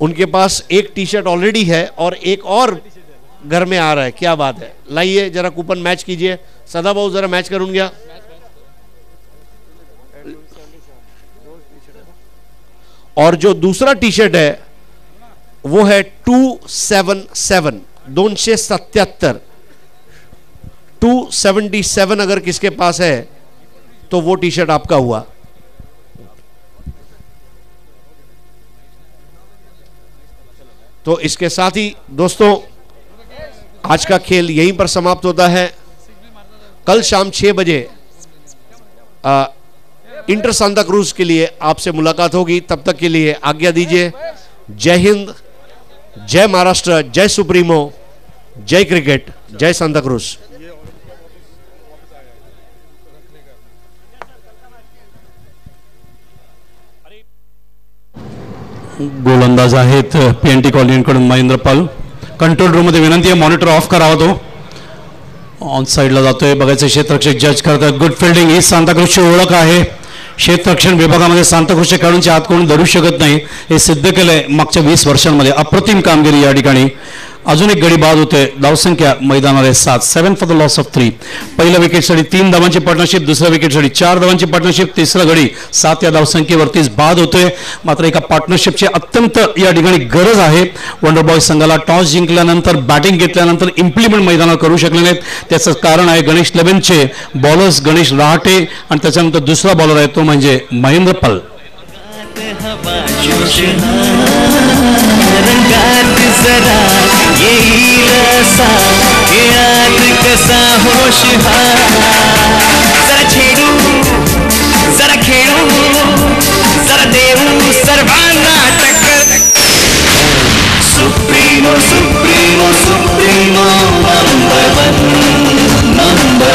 उनके पास एक T shirt already है और एक और घर में आ रहा है। क्या बात है, लाइए जरा कूपन मैच कीजिए। सदा बाबू जरा मैच करूँ क्या? और जो दूसरा टी शर्ट है वो है 277 277 277। अगर किसके पास है तो वो टी शर्ट आपका हुआ। तो इसके साथ ही दोस्तों आज का खेल यहीं पर समाप्त होता है। कल शाम 6 बजे इंटर सांता क्रूज के लिए आपसे मुलाकात होगी। तब तक के लिए आज्ञा दीजिए। जय हिंद, जय महाराष्ट्र, जय सुप्रीमो, जय क्रिकेट, जय सांता क्रूज। गोलंदाज आहेत PNT कॉलनीकडून Mahendra Pal. Control room मध्ये विनंती आहे मॉनिटर ऑफ करावा। तो ऑन साइडला जातोय, बघायचं क्षेत्ररक्षक जज करतात। गुड फिल्डिंग ही सांता क्रूजची ओळख आहे। क्षेत्ररक्षण विभागामध्ये सांता क्रूजच्या खेळाडूंच्या हात कोणी धरू शकत नाही, हे सिद्ध केलंय मागच्या 20 वर्षांमध्ये। अप्रतिम कामगिरी या ठिकाणी। अजून एक गडी बाद होते। धावसंख्या मैदानावर 7 फॉर द लॉस ऑफ 3। पहिल्या विकेटसाठी 3 धावांची पार्टनरशिप, दुसऱ्या विकेटसाठी 4 धावांची पार्टनरशिप, तिसरा गडी 7 या धावसंख्येवरतीच बाद होतोय। मात्र एका पार्टनरशिपची अत्यंत या ठिकाणी गरज आहे। वंडर बॉय संघाला टॉस जिंकल्यानंतर बॅटिंग घेतल्यानंतर इम्प्लिमेंट मैदानावर करू शकले नाहीत। त्याचं कारण आहे गणेश लेबेनचे बॉलर्स गणेश रहाटे आणि त्याच्यानंतर दुसरा बॉलर आहे तो म्हणजे महेंद्र पाल। रंगात जरा येईल असा याद कसा होशहार। जरा छेडू जरा खेळू जरा देऊ सर्वांना टक्कर। सुप्रीमो सुप्रीमो सुप्रीमो नंबर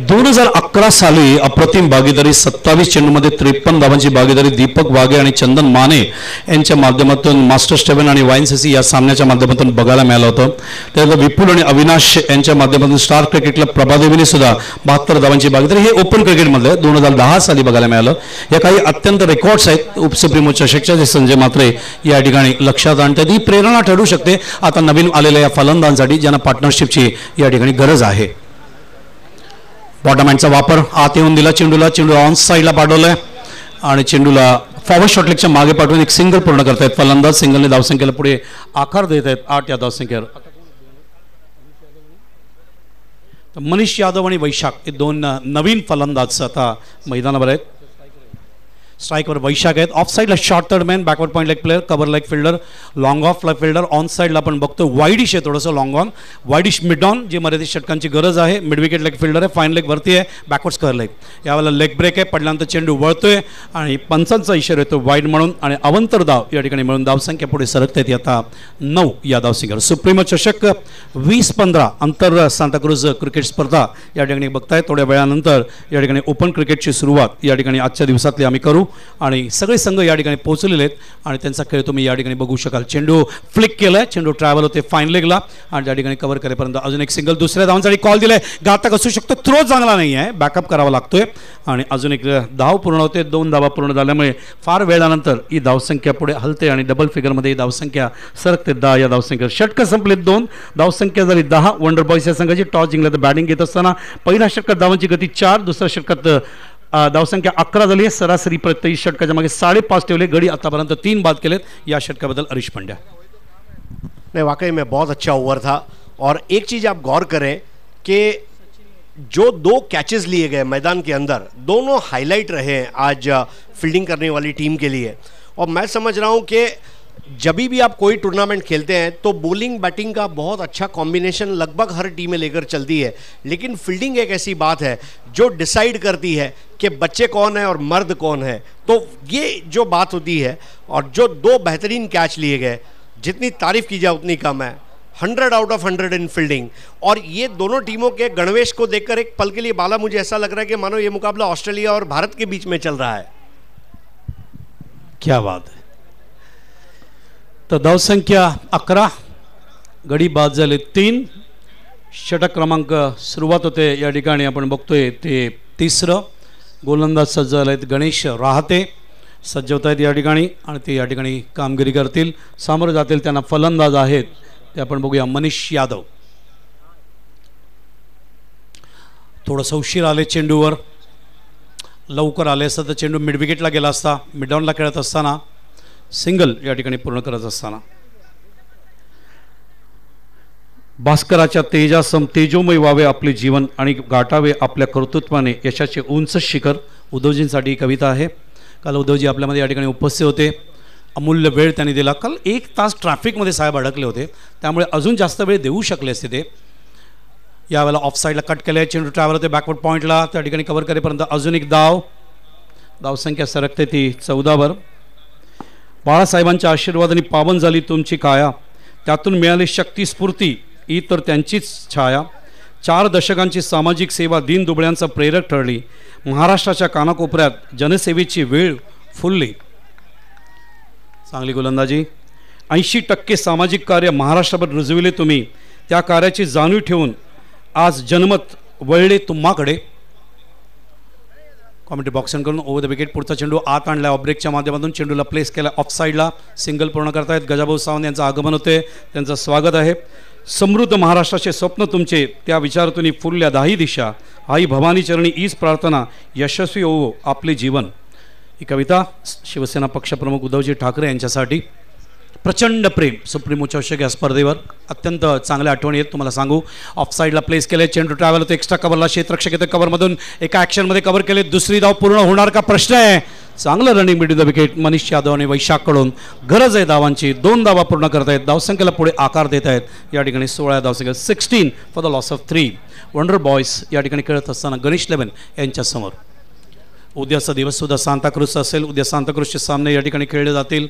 2011 साली अप्रतिम भागीदारी 27 चेंडूमध्ये 53 धावांची भागीदारी दीपक वाघे आणि चंदन माने यांच्या माध्यमातून मास्टर स्टेवन आणि वाईनसीसी या सामन्याच्या माध्यमातून बघायला मिळालं होतं। त्यानंतर विपुल आणि अविनाश यांच्या माध्यमातून स्टार क्रिकेट क्लब प्रभादेवीने सुद्धा 72 धावांची भागीदारी हे ओपन क्रिकेटमध्ये 2010 साली बघायला मिळालं। या काही अत्यंत रेकॉर्ड्स आहेत उपसुप्रीमो चषकच्या, जे संजय म्हात्रे या ठिकाणी लक्षात आणतात। ही प्रेरणा ठरू शकते आता नवीन आलेल्या या फलंदाजांसाठी ज्यांना पार्टनरशिपची या ठिकाणी गरज आहे। बॉटमहँडचा वापर आत येऊन दिला चेंडूला, चेंडू ऑन साईडला पाठवलाय आणि चेंडूला फॉरवर्ड शॉटलेगच्या मागे पाठवून एक सिंगल पूर्ण करतायत फलंदाज। सिंगलने धावसंख्येला पुढे आकार देत आहेत 8 या धावसंख्येवर। मनीष यादव आणि वैशाख हे 2 नवीन फलंदाज आता मैदानावर आहेत। स्ट्राइकवर वैशाख आहेत। ऑफ साइडला short third man, backward point leg player, cover leg fielder, long off leg fielder. On साइडला आपण बघतो वाईडिश आहे, थोडंसं long on widish mid on जे मर्यादित षटकांची गरज आहे। मिड विकेट लेग फिल्डर आहे, फाईन लेग वरती आहे, बॅकवर्ड स्क्वेअर लेग। यावेळेला लेग ब्रेक आहे, पडल्यानंतर चेंडू वळतोय आणि पंचांचा इशारा येतो वाईड म्हणून आणि अवंतर धाव या ठिकाणी मिळून धावसंख्या पुढे सरकते ती आता 9 या धावसंख्येवर। सुप्रीमो चषक 2015 आंतर सांता क्रूज क्रिकेट स्पर्धा या ठिकाणी बघताय। थोड्या वेळानंतर या ठिकाणी ओपन क्रिकेटची सुरुवात या ठिकाणी आजच्या दिवसातली आम्ही करू आणि सगळे संघ या ठिकाणी पोहोचलेले आहेत आणि त्यांचा खेळ तुम्ही या ठिकाणी बघू शकाल। चेंडू फ्लिक केलाय, चेंडू ट्रॅव्हल होते फाईन लेगला आणि त्या ठिकाणी कव्हर करेपर्यंत अजून एक सिंगल। दुसऱ्या धावांसाठी कॉल दिलाय, घातक असू शकतो, थ्रो चांगला नाही आहे, बॅकअप करावा लागतोय आणि अजून एक धाव पूर्ण होते। 2 धावा पूर्ण झाल्यामुळे फार वेळानंतर ही धावसंख्या पुढे हलते आणि डबल फिगरमध्ये ही धावसंख्या सरकते 10 या धावसंख्येवर। षटकं संपलेत 2, धावसंख्या झाली 10। वंडर बॉयज या संघाची टॉस जिंकला तर बॅटिंग घेत असताना पहिल्या षटकात धावांची गती 4, दुसऱ्या षटकात धावसंख्या 11 झाली आहे। सरासरी प्रत्येक षटकाच्या मागे 5.5 ठेवले। गडी आतापर्यंत 3 बाद केलेत। या षटकाबद्दल हरीश पंड्या। नहीं, वाकई में बहुत अच्छा ओवर था। और एक चीज़ आप गौर करें कि जो 2 कैचेस लिए गए मैदान के अंदर, दोनों हाईलाइट रहे हैं आज फील्डिंग करने वाली टीम के लिए। और मैं समझ रहा हूं कि जब भी आप कोई टूर्नामेंट खेलते हैं तो बॉलिंग बैटिंग का बहुत अच्छा कॉम्बिनेशन लगभग हर टीमें लेकर चलती है, लेकिन फील्डिंग एक ऐसी बात है जो डिसाइड करती है कि बच्चे कौन है और मर्द कौन है। तो ये जो बात होती है, और जो 2 बेहतरीन कैच लिए गए, जितनी तारीफ की जाए उतनी कम है। 100 आउट ऑफ 100 इन फील्डिंग। और ये दोनों टीमों के गणवेश को देखकर एक पल के लिए बाला मुझे ऐसा लग रहा है कि मानो ये मुकाबला ऑस्ट्रेलिया और भारत के बीच में चल रहा है। क्या बात है। तर धावसंख्या 11, गडी बाद झाले 3। षटक क्रमांक सुरुवात होते या ठिकाणी आपण बघतोय ते 3रं। गोलंदाज सज्ज झालेत गणेश रहाते सज्ज होत आहेत या ठिकाणी आणि ते या ठिकाणी कामगिरी करतील, सामोरे जातील. त्यांना फलंदाज आहेत ते आपण बघूया. मनीष यादव थोडंसं उशीर आले चेंडूवर, लवकर आले असतं तर चेंडू मिड विकेटला गेला असता. मिडऑनला खेळत असताना सिंगल या ठिकाणी पूर्ण करत असताना भास्कराच्या तेजासम तेजोमय व्हावे आपले जीवन आणि गाठावे आपल्या कर्तृत्वाने यशाचे उंच शिखर. उद्धवजींसाठी ही कविता आहे. काल उद्धवजी आपल्यामध्ये या ठिकाणी उपस्थित होते, अमूल्य वेळ त्यांनी दिला. काल 1 तास ट्रॅफिकमध्ये साहेब अडकले होते, त्यामुळे अजून जास्त वेळ देऊ शकले असते ते. यावेळेला ऑफ साईडला कट केले, चेंडू ट्रॅव्हल होते बॅकवर्ड पॉईंटला, त्या ठिकाणी कव्हर करेपर्यंत अजून एक धावसंख्या सरकते ती 14वर. बाळासाहेबांच्या आशीर्वादाने पावन झाली तुमची काया, त्यातून मिळाली शक्ती स्फूर्ती ही तर त्यांचीच छाया. 4 दशकांची सामाजिक सेवा दीनदुबळ्यांचा प्रेरक ठरली, महाराष्ट्राच्या कानाकोपऱ्यात जनसेवेची वेळ फुलली. चांगली गोलंदाजी. 80% सामाजिक कार्य महाराष्ट्राभर रुजविले तुम्ही, त्या कार्याची जाणीव ठेवून आज जनमत वळले तुम्हाकडे. कॉमेंट्री बॉक्सिंग करून ओव्हर द विकेट. पुढचा चेंडू आत आणला, ऑफ ब्रेकच्या माध्यमातून चेंडूला प्लेस केला ऑफ साईडला. सिंगल पूर्ण करतायत. गजाभाऊ सावंत यांचं आगमन होते, त्यांचं स्वागत आहे. समृद्ध महाराष्ट्राचे स्वप्न तुमचे, त्या विचारातून फुलल्या 10 दिशा, आई भवानी चरणी ईच प्रार्थना, यशस्वी होवो आपले जीवन. ही कविता शिवसेना पक्षप्रमुख उद्धवजी ठाकरे यांच्यासाठी. प्रचंड प्रेम सुप्रीमो चषक या स्पर्धेवर. अत्यंत चांगल्या आठवणी आहेत तुम्हाला सांगू. ऑफ साईडला प्लेस केले, चेंडू ट्रॅव्हल होतो एक्स्ट्रा कव्हरला, क्षेत्ररक्षक येते कव्हरमधून, एका ॲक्शनमध्ये कव्हर केले. दुसरी धाव पूर्ण होणार का प्रश्न आहे. चांगलं running mid the wicket Manish Yadav आणि वैशाखकडून. गरज आहे धावांची, 2 धावा पूर्ण करतायत. धावसंख्येला पुढे आकार देत आहेत या ठिकाणी. 16 धावसंख्या, 16 for the loss of 3. Wonder boys या ठिकाणी खेळत असताना गणेश लेवन यांच्यासमोर. उद्याचा दिवस सुद्धा सांताक्रूजचा असेल. उद्या सांताक्रूजचे सामने या ठिकाणी खेळले जातील,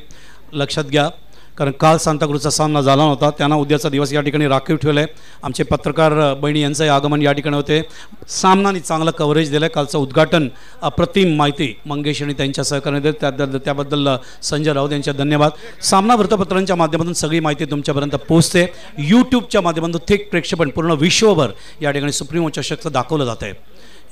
लक्षात घ्या, कारण काल सांताक्रूजचा सामना झाला नव्हता. त्यांना उद्याचा दिवस या ठिकाणी राखीव ठेवलं आहे. आमचे पत्रकार बहिणी यांचंही आगमन या ठिकाणी होते. सामनाने चांगलं कव्हरेज दिलं आहे. कालचं उद्घाटन अप्रतिम माहिती मंगेश आणि त्यांच्या सहकार्याने त्याबद्दल संजय राऊत यांचे धन्यवाद. सामना वृत्तपत्रांच्या माध्यमातून सगळी माहिती तुमच्यापर्यंत पोहोचते. यूट्यूबच्या माध्यमातून थेट प्रेक्षेपण पूर्ण विश्वभर या ठिकाणी सुप्रीमो चषकचं दाखवलं जातं आहे.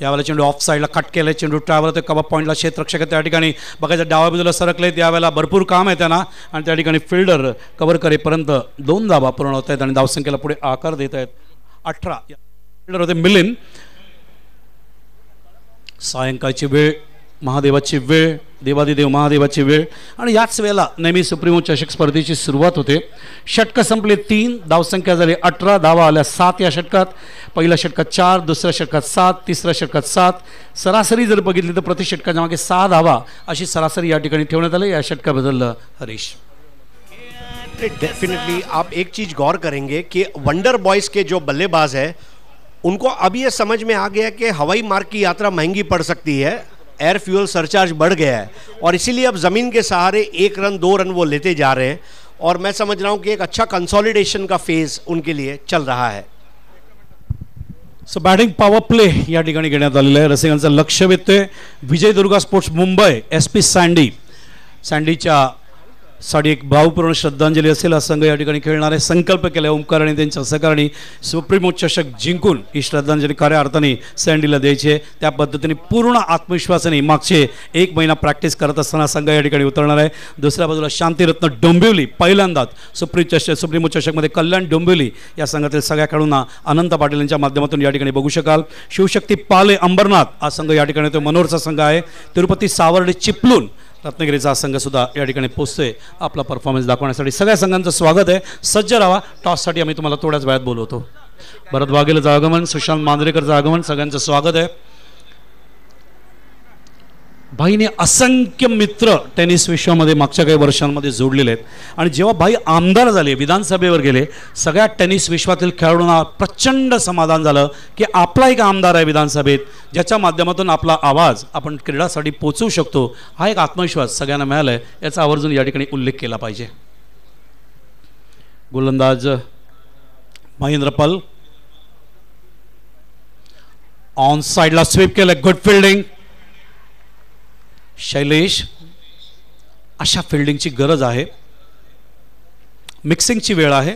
यावेळेला चेंडू ऑफ साईडला कट केलं, चेंडू ट्रॅव्हल होते कव्हर पॉईंटला, क्षेत्ररक्षक त्या ठिकाणी बघायचं डाव्या बाजूला सरकले. त्यावेळेला भरपूर काम आहे त्यांना आणि त्या ठिकाणी फिल्डर कव्हर करेपर्यंत 2 धावा पूर्ण होत आहेत आणि धावसंख्येला पुढे आकार देत आहेत. 18 फिल्डर होते मिलिंद. सायंकाळची वेळ, महादेवाची वेळ, देवादिदेव महादेवाची वेळ आणि याच वेळेला नेहमी सुप्रीमो चषक स्पर्धेची सुरुवात होते. षटकं संपले 3, धावसंख्या झाली 18, धावा आल्या 7 या षटकात. पहिल्या षटकात 4, दुसऱ्या षटकात 7, तिसऱ्या षटकात 7. सरासरी जर बघितली तर प्रति षटकाच्या मागे 6 धावा अशी सरासरी या ठिकाणी ठेवण्यात आली. या षटकाबद्दल हरीश. डेफिनेटली आप एक चीज गौर करेंगे कि वंडर बॉयज के जो बल्लेबाज है उनको अभी ये समझ में आ गया कि हवाई मार्ग की यात्रा महंगी पड़ सकती है, एयर फ्यूल सरचार्ज बढ़ गया है और इसीलिए अब ज़मीन के सहारे 1 रन 2 रन वो लेते जा रहे हैं और मैं समझ रहा हूं कि एक अच्छा कंसोलिडेशन का फेज उनके लिए चल रहा है. सो बॅटिंग पॉवर प्ले या ठिकाणी घेण्यात आलेलं आहे. रसिकांचं लक्ष वेधतोय विजयदुर्गा स्पोर्ट्स मुंबई, SP सँडीच्या साठी एक भावपूर्ण श्रद्धांजली असेल. हा संघ या ठिकाणी खेळणारे संकल्प केले ओंकार आणि त्यांच्या सहकार्याने सुप्रीमो चषक जिंकून ही श्रद्धांजली खऱ्या अर्थाने सँडीला द्यायची. त्या पद्धतीने पूर्ण आत्मविश्वासाने मागचे 1 महिना प्रॅक्टिस करत असताना संघ या ठिकाणी उतरणार आहे. दुसऱ्या बाजूला शांतिरत्न डोंबिवली पहिल्यांदाच सुप्रीमो चषकमध्ये कल्याण डोंबिवली या संघातील सगळ्या खेळाडूंना अनंत पाटील यांच्या माध्यमातून या ठिकाणी बघू शकाल. शिवशक्ती पाले अंबरनाथ हा संघ या ठिकाणी तो मनोरचा संघ आहे. तिरुपती सावर्डे चिपळूण रत्नागिरीचा संघ सुद्धा या ठिकाणी पोहोचतोय आपला परफॉर्मन्स दाखवण्यासाठी. सगळ्या संघांचं स्वागत आहे. सज्ज राहा. टॉससाठी आम्ही तुम्हाला थोड्याच वेळात बोलवतो. भरत वाघेलाचं आगमन, सुशांत मांजरेकरचं आगमन, सगळ्यांचं स्वागत आहे. भाईने असंख्य मित्र टेनिस विश्वामध्ये मागच्या काही वर्षांमध्ये जोडलेले आहेत आणि जेव्हा भाई आमदार झाले, विधानसभेवर गेले, सगळ्या टेनिस विश्वातील खेळाडूंना प्रचंड समाधान झालं की आपला एक आमदार आहे विधानसभेत ज्याच्या माध्यमातून आपला आवाज आपण क्रीडासाठी पोचवू शकतो. हा एक आत्मविश्वास सगळ्यांना मिळाला आहे, याचा आवर्जून या ठिकाणी उल्लेख केला पाहिजे. गोलंदाज महेंद्र पल ऑन साइडला स्वीप केलं, गुड फिल्डिंग. शैलेश, अशा फिल्डिंगची गरज आहे, मिक्सिंगची वेळ आहे.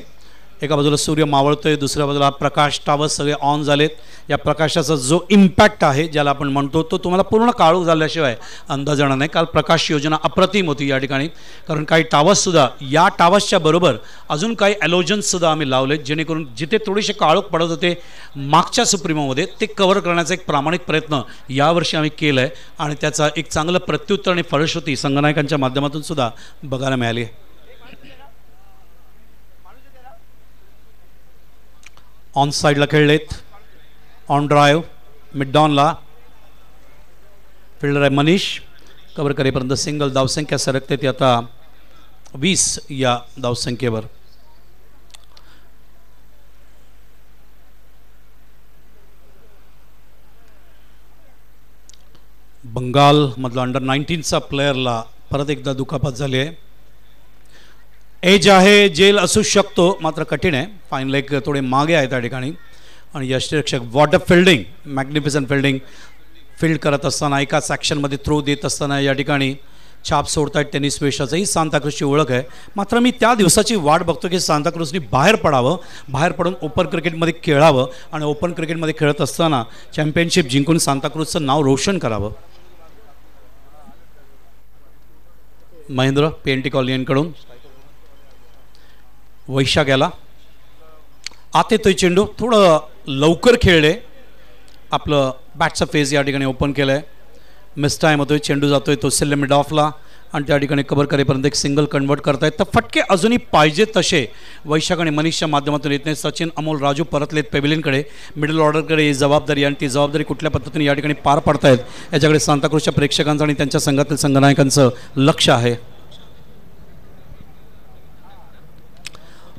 एका बाजूला सूर्य मावळतोय, दुसऱ्या बाजूला प्रकाश टावर्स सगळे ऑन झालेत. या प्रकाशाचा जो इम्पॅक्ट आहे ज्याला आपण म्हणतो तो तुम्हाला पूर्ण काळोख झाल्याशिवाय अंदाज येणार नाही. काल प्रकाश योजना अप्रतिम होती या ठिकाणी, कारण काही टावर्ससुद्धा या टावर्सच्या बरोबर अजून काही ॲलोजन्ससुद्धा आम्ही लावलेत, जेणेकरून जिथे थोडेसे काळोख पडत होते मागच्या सुप्रीमोमध्ये ते कव्हर करण्याचा एक प्रामाणिक प्रयत्न यावर्षी आम्ही केला आहे आणि त्याचा एक चांगलं प्रत्युत्तर आणि फलश्रुती संगणकांच्या माध्यमातून सुद्धा बघायला मिळाली आहे. ऑन साईडला खेळलेत, ऑन ड्राईव्ह मिड डॉनला फिल्डर आहे मनीष, कव्हर करेपर्यंत सिंगल. धावसंख्या सरकते ती आता 20 या धावसंख्येवर. बंगालमधला अंडर 19चा प्लेयरला परत एकदा दुखापत झाली आहे. एज आहे, जेल असू शकतो, मात्र कठीण आहे. फाईन लेग थोडे मागे आहे त्या ठिकाणी आणि यष्टिरक्षक what a fielding, magnificent fielding. Field करत असताना एकाच ॲक्शनमध्ये थ्रो देत असताना या ठिकाणी छाप सोडतायत टेनिस वेशाचं. ही सांताक्रूजची ओळख आहे. मात्र मी त्या दिवसाची वाट बघतो की सांताक्रूजनी बाहेर पडावं, बाहेर पडून ओपन क्रिकेटमध्ये खेळावं आणि ओपन क्रिकेटमध्ये खेळत असताना चॅम्पियनशिप जिंकून सांताक्रूजचं नाव रोशन करावं. महेंद्र PNT कॉलनीकडून वैशाख याला आत येतोय चेंडू, थोडं लवकर खेळले. आपलं बॅटचा फेज या ठिकाणी ओपन केलं आहे. मिस टाईम होतोय, चेंडू जातोय तो सिल्ले मिड ऑफला आणि त्या ठिकाणी कव्हर करेपर्यंत एक सिंगल कन्वर्ट करतायत. तर फटके अजूनही पाहिजे तसे वैशाख आणि मनीषच्या माध्यमातून येत नाही. सचिन, अमोल, राजू परतलेत पेव्हिलियनकडे, मिडल ऑर्डरकडे ही जबाबदारी आणि ती जबाबदारी कुठल्या पद्धतीने या ठिकाणी पार पाडतायत याच्याकडे सांताक्रूजच्या प्रेक्षकांचं आणि त्यांच्या संघातील संघनायकांचं लक्ष आहे.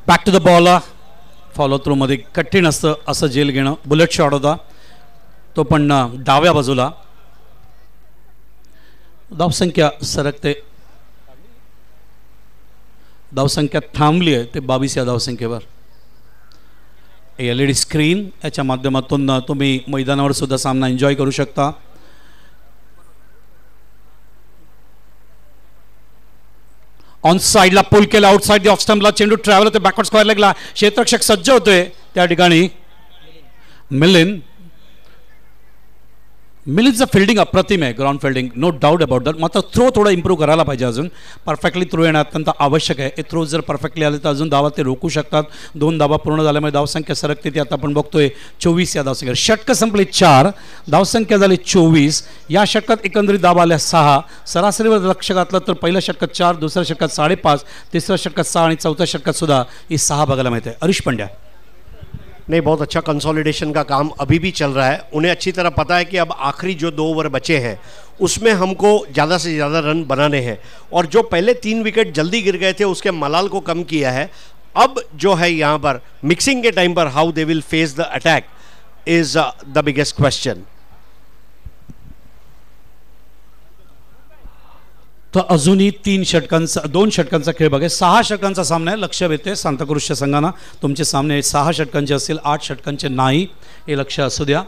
Back to the ball, follow थ्रूमध्ये कठीण असतं असं जेल घेणं. बुलेट शॉट होता तो पण डाव्या बाजूला. धावसंख्या सरकते, धावसंख्या थांबली आहे ते 22 या धावसंख्येवर. LED स्क्रीन याच्या माध्यमातून तुम्ही मैदानावर सुद्धा सामना एन्जॉय करू शकता. ऑन साईडला पुल केला, आउटसाइड द ऑफ स्टंपला चेंडू ट्रॅव्हल होते बॅकवर्ड स्क्वेअर लेगला. क्षेत्ररक्षक सज्ज होतोय त्या ठिकाणी. मिलिंदचं फिल्डिंग अप्रतिम आहे, ground fielding, no doubt about that. मात्र थ्रो थोडा इम्प्रूव्ह करायला पाहिजे. अजून परफेक्टली थ्रो येणं अत्यंत आवश्यक आहे. हे थ्रो जर परफेक्टली आले तर अजून धावा ते रोखू शकतात. 2 धावा पूर्ण झाल्यामुळे धावसंख्या सरकते ती आता आपण बघतोय 24 या धावसंख्येवर. षटकं संपली 4, धावसंख्या झाली 24. या षटकात एकंदरीत धावा आल्या 6. सरासरीवर लक्ष घातलं तर पहिल्या षटकात 4, दुसऱ्या षटकात 5.5, तिसऱ्या षटकात 6 आणि चौथ्या षटकात सुद्धा ही 6 बघायला मिळते. हरीश पंड्या. नहीं, बहुत अच्छा कंसोलिडेशन का काम अभी भी चल रहा है. उन्हें अच्छी तरह पता है कि अब आखिरी जो 2 ओवर बचे हैं उसमें हमको ज़्यादा से ज़्यादा रन बनाने हैं और जो पहले 3 विकेट जल्दी गिर गए थे उसके मलाल को कम किया है. अब जो है यहाँ पर मिक्सिंग के टाइम पर how they will face the attack is the biggest question. तर अजूनही 2 षटकांचा खेळ बघा. 6 षटकांचा सामना आहे. लक्ष येते सांताक्रूजच्या संघांना तुमचे सामने 6 षटकांचे असतील, 8 षटकांचे नाही, हे लक्ष असू द्या.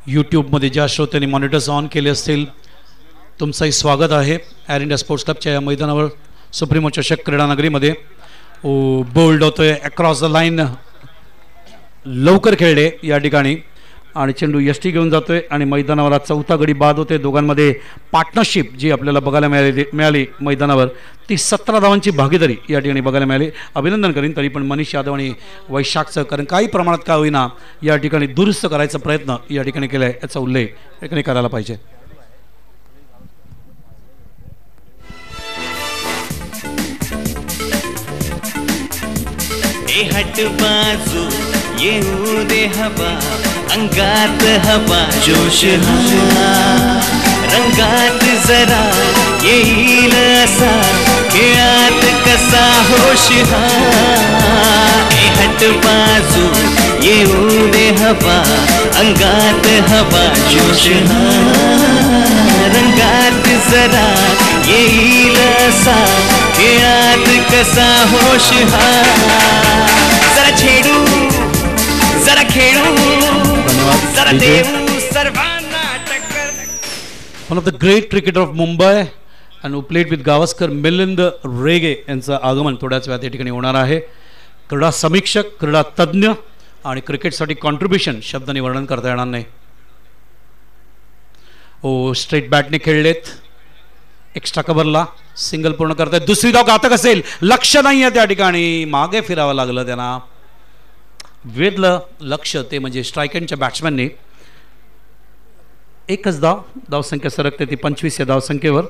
यूट्यूबमध्ये ज्या श्रोत्यांनी मॉनिटर्स ऑन केले असतील तुमचंही स्वागत आहे. एअर इंडिया स्पोर्ट्स क्लबच्या या मैदानावर सुप्रीमो चषक क्रीडानगरीमध्ये. बोल्ड होतोय अक्रॉस द लाईन, लवकर खेळले या ठिकाणी आणि चेंडू यष्टी घेऊन जातोय आणि मैदानावर आज 4था गडी बाद होते. दोघांमध्ये पार्टनरशिप जी आपल्याला बघायला मिळाली मैदानावर ती 17 धावांची भागीदारी या ठिकाणी बघायला मिळाली. अभिनंदन करीन तरी पण मनीष यादव आणि वैशाखचं, कारण काही प्रमाणात का होईना या ठिकाणी दुरुस्त करायचा प्रयत्न या ठिकाणी केला आहे, याचा उल्लेख या ठिकाणी करायला पाहिजे. हट बाजू येऊ दे हवा, अंगात हवा जोश हा, रंगात जरा येईल असा, खेळात कसा होश हा. हट बाजू येऊ दे हवा, अंगात हवा जोश हा, रंगात जरा येईल असा, खेळात कसा होश हा. जरा छेडू जरा खेळू जरा देऊ सर्वांना टक्कर. One of the great cricketer of Mumbai आणि उपलेट विथ गावस्कर मिलिंद रेगे यांचं आगमन थोड्याच वेळात या ठिकाणी होणार आहे. क्रीडा समीक्षक, क्रीडा तज्ज्ञ आणि क्रिकेटसाठी कॉन्ट्रीब्युशन शब्दांनी वर्णन करता येणार नाही. ओ स्ट्रेट बॅटने खेळलेत, एक्स्ट्रा कव्हरला सिंगल पूर्ण करतायत. दुसरी धाव घातक असेल, लक्ष नाही आहे त्या ठिकाणी, मागे फिरावं लागलं त्यांना. वेधलं लक्ष ते म्हणजे स्ट्राईक एंडच्या बॅट्समॅनने. एकच धावसंख्या सरकते ती 25 या धावसंख्येवर.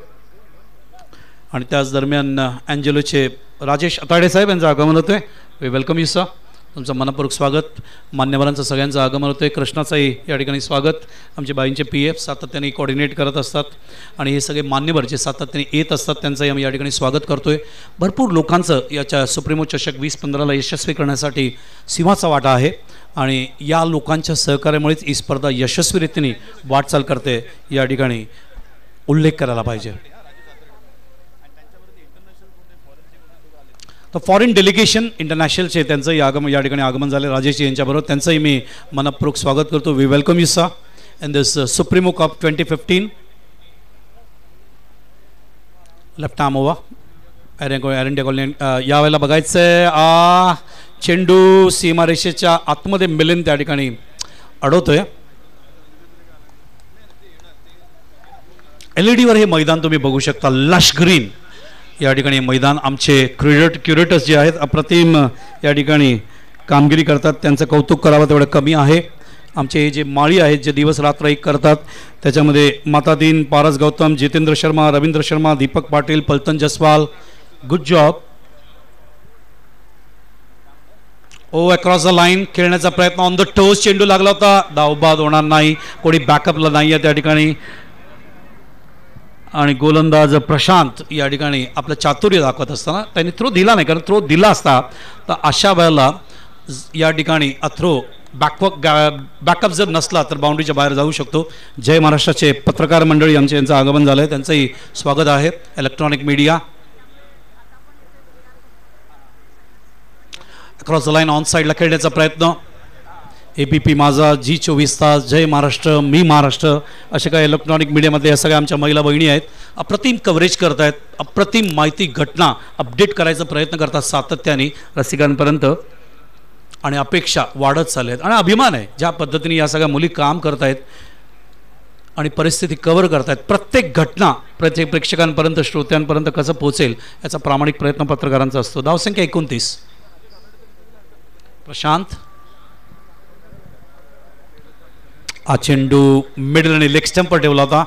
आणि त्याच दरम्यान अँजेलोचे राजेश अताडे साहेब यांचं आगमन होतंय. We welcome you sir. तुमचं मनपूर्वक स्वागत. मान्यवरांचं सगळ्यांचं आगमन होतं आहे. कृष्णाचाही या ठिकाणी स्वागत. आमचे बाईंचे PF सातत्याने कोऑर्डिनेट करत असतात आणि हे सगळे मान्यवर जे सातत्याने येत असतात त्यांचंही आम्ही या ठिकाणी स्वागत करतो आहे. भरपूर लोकांचं याच्या सुप्रीमो चषक 2015ला यशस्वी करण्यासाठी सिंहाचा वाटा आहे आणि या लोकांच्या सहकार्यामुळेच ही स्पर्धा यशस्वीरित्याने वाटचाल करते, या ठिकाणी उल्लेख करायला पाहिजे. तर फॉरेन डेलिगेशन इंटरनॅशनलचे त्यांचंही आगमन या ठिकाणी आगमन झाले राजेश यांच्याबरोबर. त्यांचंही मी मनपूर्वक स्वागत करतो. वी वेलकम यू सा in this supremo cup 2015. Left arm over Erandia colony. यावेळेला बघायचं आहे चेंडू सीमारेषेच्या आतमध्ये मिलिंद त्या ठिकाणी अडवतोय. LED वर हे मैदान तुम्ही बघू शकता, लश ग्रीन या ठिकाणी मैदान. आमचे क्युरेटर्स जे आहेत अप्रतिम या ठिकाणी कामगिरी करतात, त्यांचं कौतुक करावं तेवढं कमी आहे. आमचे जे माळी आहेत जे दिवस रात्र एक करतात, त्याच्यामध्ये Mata Din, Paras Gautam, Jitendra Sharma, Ravindra Sharma, Deepak Patil, Paltan Jaswal, good job. Oh across the line खेळण्याचा प्रयत्न, ऑन द टोस चेंडू लागला होता, धावबाद होणार नाही, कोणी बॅकअपला नाही आहे त्या ठिकाणी. आणि गोलंदाज प्रशांत या ठिकाणी आपलं चातुर्य दाखवत असताना त्यांनी थ्रो दिला नाही, कारण थ्रो दिला असता तर अशा वेळेला या ठिकाणी थ्रो बॅकअप जर नसला तर बाउंड्रीच्या बाहेर जाऊ शकतो. जय महाराष्ट्राचे पत्रकार मंडळी आमचे यांचं आगमन झालं आहे, त्यांचंही स्वागत आहे. Electronic media across the line on साईडला खेळण्याचा प्रयत्न. ABP माझा, G24 तास, जय महाराष्ट्र, मी महाराष्ट्र असे काही इलेक्ट्रॉनिक मीडियामध्ये या सगळ्या आमच्या महिला बहिणी आहेत. अप्रतिम कव्हरेज करत आहेत, अप्रतिम माहिती घटना अपडेट करायचा प्रयत्न करतात सातत्याने रसिकांपर्यंत आणि अपेक्षा वाढत चालल्या आहेत. आणि अभिमान आहे ज्या पद्धतीने या सगळ्या मुली काम करत आहेत आणि परिस्थिती कव्हर करत आहेत. प्रत्येक घटना प्रत्येक प्रेक्षकांपर्यंत, श्रोत्यांपर्यंत कसं पोहोचेल याचा प्रामाणिक प्रयत्न पत्रकारांचा असतो. धावसंख्या 29. प्रशांत हा चेंडू मिडल आणि लेग स्टंपवर ठेवला होता,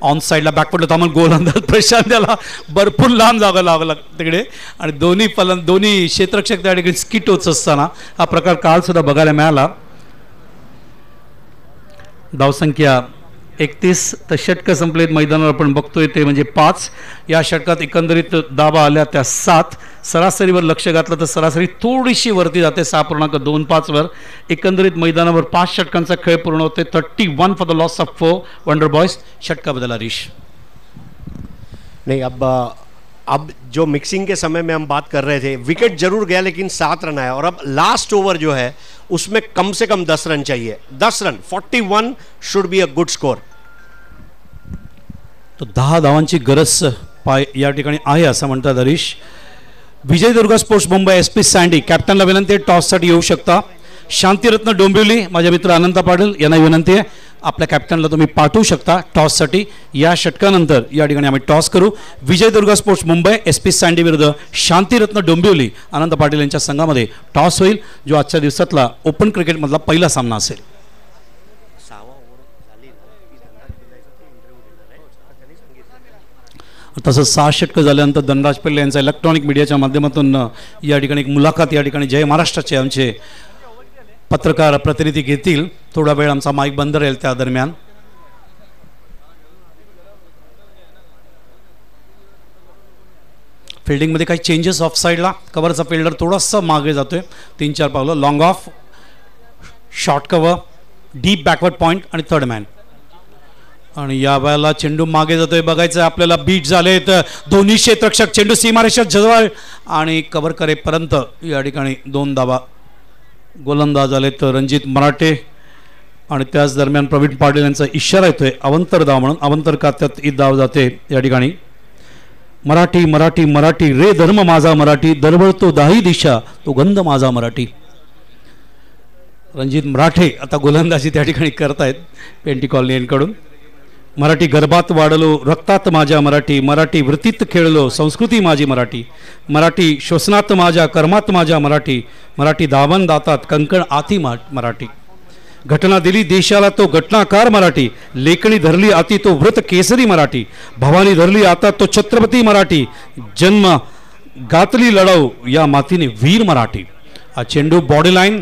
ऑन साईडला बॅकफुट होता, मग गोलंदाज प्रशांत त्याला भरपूर लांब जागा लागला तिकडे आणि दोन्ही क्षेत्ररक्षक त्या ठिकाणी स्किट होत असताना हा प्रकार काल सुद्धा बघायला मिळाला. धावसंख्या 31. तर षटकं संपलेत मैदानावर आपण बघतोय ते म्हणजे 5. या षटकात एकंदरीत धावा आल्या त्या 7. सरासरीवर लक्ष घातलं तर सरासरी थोडीशी वरती जाते 6.25 वर. एकंदरीत मैदानावर 5 षटकांचा खेळ पूर्ण होते. 31 for the loss of 4 wonder boys. षटका बदला हरीश. नहीं, अब जो मिक्सिंग के समय में हम बात कर रहे थे, विकेट जरूर गया लेकिन 7 रन आया और अब लास्ट ओवर जो है उसमें कम से कम 10 रन चाहिए. 10 run 41 should be a good score. तो 10 धावांची गरज या ठिकाणी आहे असं म्हणतात Harish. Vijaydurg sports Mumbai SP Sandy कॅप्टनला विनंती आहे, टॉससाठी येऊ शकता. शांतिरत्न डोंबिवली माझे मित्र अनंत पाटील यांना विनंती आहे, आपल्या कॅप्टनला तुम्ही पाठवू शकता टॉससाठी. या षटकानंतर या ठिकाणी आम्ही टॉस करू. Vijaydurg sports Mumbai SP sandy विरुद्ध शांतिरत्न डोंबिवली अनंत पाटील यांच्या संघामध्ये टॉस होईल, जो आजच्या दिवसातला ओपन क्रिकेटमधला पहिला सामना असेल. तसंच 6 षटकं झाल्यानंतर धनराज पिल्ले यांचा इलेक्ट्रॉनिक मीडियाच्या माध्यमातून या ठिकाणी एक मुलाखत या ठिकाणी जय महाराष्ट्राचे आमचे पत्रकार प्रतिनिधी घेतील. थोडा वेळ आमचा माईक बंद राहील त्या दरम्यान. फिल्डिंगमध्ये काही चेंजेस ऑफ साईडला. कव्हरचा फिल्डर थोडासा मागे जातोय 3-4 पावलं. Long of, short cover, deep backward point आणि थर्ड मॅन. आणि या वेळेला चेंडू मागे जातोय, बघायचं आपल्याला. बीट झालेत दोन्ही क्षेत्ररक्षक. चेंडू सीमारेषा जवळ आणि कव्हर करेपर्यंत या ठिकाणी 2 धावा. गोलंदाज आले तर रणजित मराठे आणि त्याच दरम्यान प्रवीण पाटील यांचा इशारा येतोय अवंतर धाव म्हणून. अवंतर खात्यात ही धाव जाते या ठिकाणी. मराठी मराठी मराठी रे धर्म माझा मराठी, दरवळतो दाही दिशा तो गंध माझा मराठी. रणजित मराठे आता गोलंदाजी त्या ठिकाणी करतायत पेंटी कॉलनीकडून. मराठी गर्भात वाढलो रक्तात माझ्या मराठी, मराठी वृत्तीत खेळलो संस्कृती माझी मराठी, मराठी श्वसनात माझ्या कर्मात माझ्या मराठी, मराठी दाबन दातात कंकण आती मराठी. घटना दिली देशाला तो घटनाकार मराठी, लेखणी धरली आती तो व्रत केसरी मराठी, भवानी धरली आता तो छत्रपती मराठी, जन्म गातली लढाऊ या मातीने वीर मराठी. हा चेंडू body line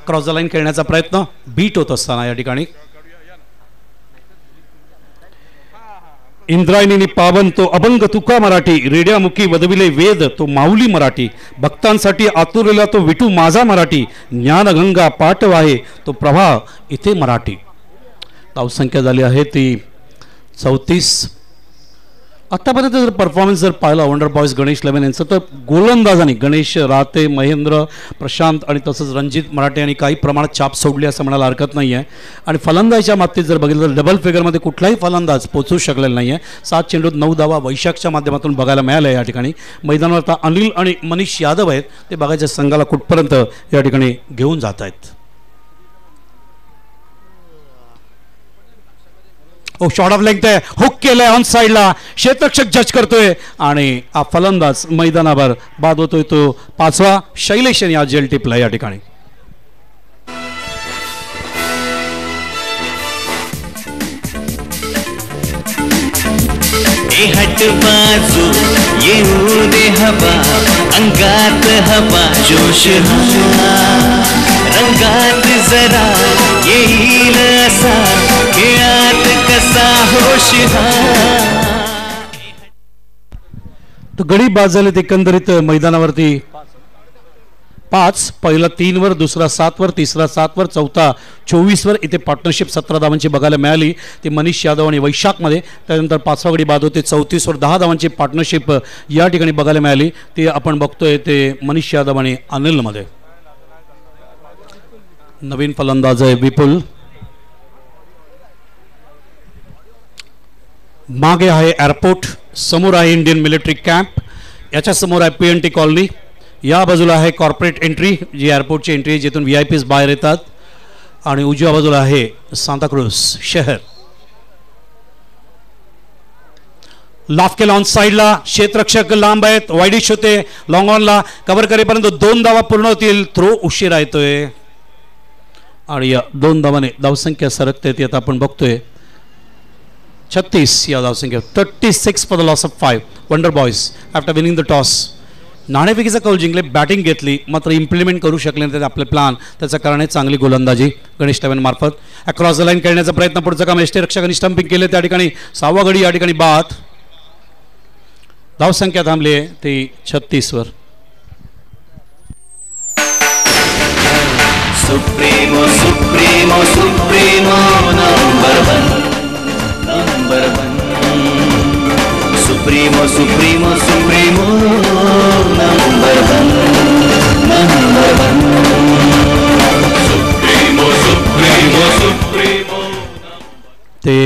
cross the line खेळण्याचा प्रयत्न बीट होत असताना या ठिकाणी इंद्रायणी पावन तो अभंग तुका मराठी, रेड्यामुखी वदविले वेद तो माऊली मराठी, भक्तांसाठी आतुरलेला तो विठू माझा मराठी, ज्ञानगंगा पाटवाहे तो प्रवाह इथे मराठी. धावसंख्या झाली आहे ती 34. आत्तापर्यंत जर परफॉर्मन्स जर पाहिला वंडर बॉयज गणेश 11 यांचं तर गोलंदाजांनी गणेश राहते, महेंद्र, प्रशांत आणि तसंच रणजित मराठे यांनी काही प्रमाणात छाप सोडली असं म्हणायला हरकत नाही आहे. आणि फलंदाजीच्या बाबतीत जर बघितलं तर डबल फिगरमध्ये कुठलाही फलंदाज पोचू शकलेला नाही आहे. 7 चेंडूत 9 धावा वैशाखच्या माध्यमातून बघायला मिळाल्या. या ठिकाणी मैदानावर आता अनिल आणि मनीष यादव आहेत, ते बघायच्या संघाला कुठपर्यंत या ठिकाणी घेऊन जात आहेत. शॉर्ट ऑफ लेंथ आहे, हुक केलंय ऑन साईडला, क्षेत्ररक्षक जज करतोय आणि हा फलंदाज मैदानावर बाद होतोय तो 5वा शैलेश यांनी आज जेल टिपला या ठिकाणी. हट बाजू येऊ दे हवा, अंगात हवा जोश रंगात जरा येईल असा, खेळात कसा होश तो गडी बाद झालेत एकंदरीत मैदानावरती 5. पहिला 3 वर, दुसरा 7 वर, तिसरा 7 वर, चौथा 24 वर. इथे पार्टनरशिप 17 धावांची बघायला मिळाली, ती मनीष यादव आणि वैशाखमध्ये. त्यानंतर 5वा गडी बाद होते 34 वर 10 धावांची पार्टनरशिप या ठिकाणी बघायला मिळाली, ती आपण बघतोय ते मनीष यादव आणि अनिलमध्ये. नवीन फलंदाज आहे विपुल, मागे आहे एअरपोर्ट, समोर आहे इंडियन मिलिटरी कॅम्प, याच्या समोर आहे PNT कॉलनी, या बाजूला आहे कॉर्पोरेट एंट्री जी एअरपोर्टची एंट्री जिथून VIPs बाहेर येतात, आणि उजव्या बाजूला आहे सांताक्रूज शहर. लाफ केला ऑन साईडला, क्षेत्ररक्षक लांब आहेत, वाईडिश होते, लॉंग ऑनला कव्हर करेपर्यंत 2 धावा पूर्ण होतील. थ्रो उशिरा येतोय आणि या 2 धावाने धावसंख्या सरकते ती आता आपण बघतोय 36 या धावसंख्या. 36 for the loss of 5 wonder boys after winning the toss. नाणेफेकीचा कौल जिंकले, बॅटिंग घेतली, मात्र इम्प्लिमेंट करू शकले नाही आपले प्लॅन. त्याचं कारण आहे चांगली गोलंदाजी गणेश 11 मार्फत. अक्रॉस द लाईन खेळण्याचा प्रयत्न, पुढचं काम यष्टीरक्षकांनी स्टंपिंग केले, त्या ठिकाणी 6वा गडी या ठिकाणी बाद. धावसंख्या थांबली आहे ती 36 वर. Supremo supremo supremo number 1 number 1 supremo supremo supremo number 1 number 1 supremo supremo supremo. ते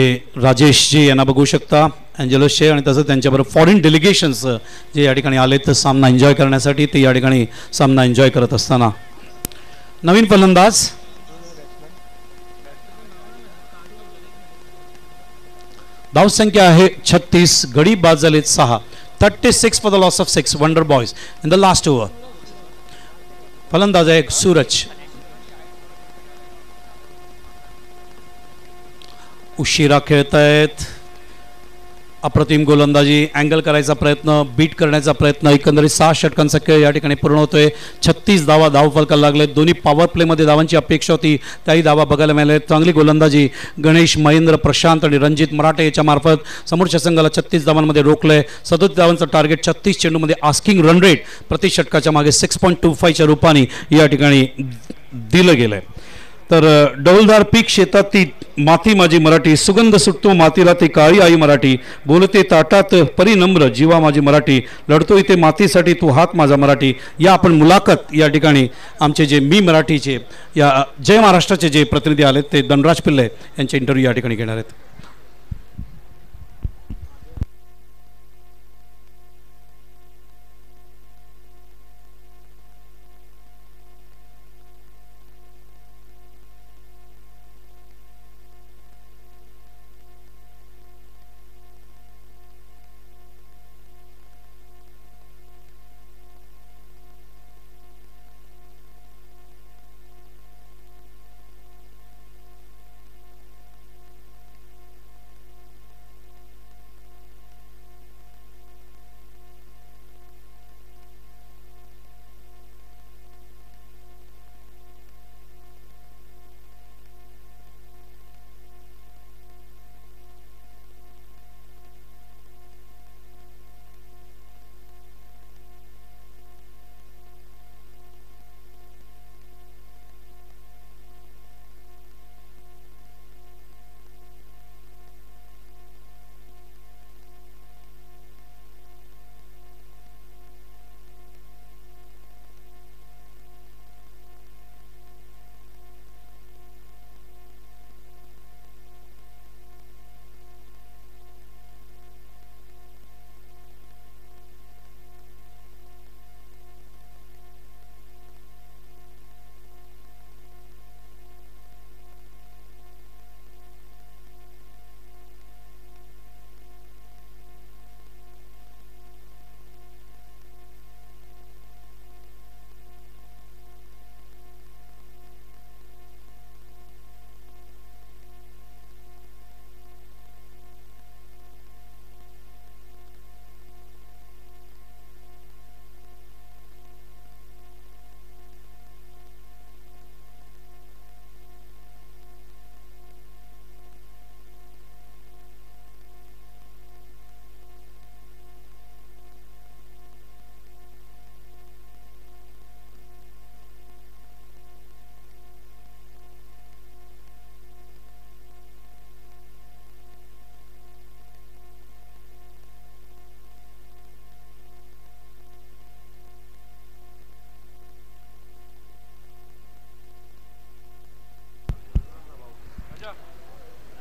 राजेशजी यांना बघू शकता, अँजेलोसचे, आणि तसंच त्यांच्याबरोबर फॉरेन डेलिगेशन्स जे या ठिकाणी आले तर सामना एन्जॉय करण्यासाठी, ते या ठिकाणी सामना एन्जॉय करत असताना. नवीन फलंदाज धावसंख्या आहे 36, गडी बाद झालेत 6. 36 for the loss of 6 wonder boys in the last over. फलंदाज आहे सूरज. उशिरा खेळतायत, अप्रतिम गोलंदाजी, अँगल करायचा प्रयत्न, बीट करण्याचा प्रयत्न. एकंदरीत 6 षटकांचा खेळ या ठिकाणी पूर्ण होतोय. 36 धावा धावफलकाला लागले. दोन्ही पॉवर प्लेमध्ये धावांची अपेक्षा होती, त्याही धावा बघायला मिळाल्या. चांगली गोलंदाजी गणेश, महेंद्र, प्रशांत आणि रणजित मराठे याच्या मार्फत समोरच्या संघाला 36 धावांमध्ये रोखलंय. 37 धावांचं टार्गेट 36 चेंडूमध्ये आस्किंग रन रेट प्रति षटकाच्या मागे 6.25च्या रूपाने या ठिकाणी दिलं गेलंय. तर डौलदार पीक शेतात ती माती माझी मराठी, सुगंध सुटतो मातीला ती काळी आई मराठी, बोलते ताटात परिनम्र जीवा माझी मराठी, लढतो इथे मातीसाठी तू हात माझा मराठी. या आपण मुलाखत या ठिकाणी आमचे जे मी मराठीचे या जय महाराष्ट्राचे जे प्रतिनिधी आलेत ते धनराज पिल्ले यांचे इंटरव्ह्यू या ठिकाणी घेणार आहेत.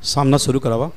सामना सुरू करावा.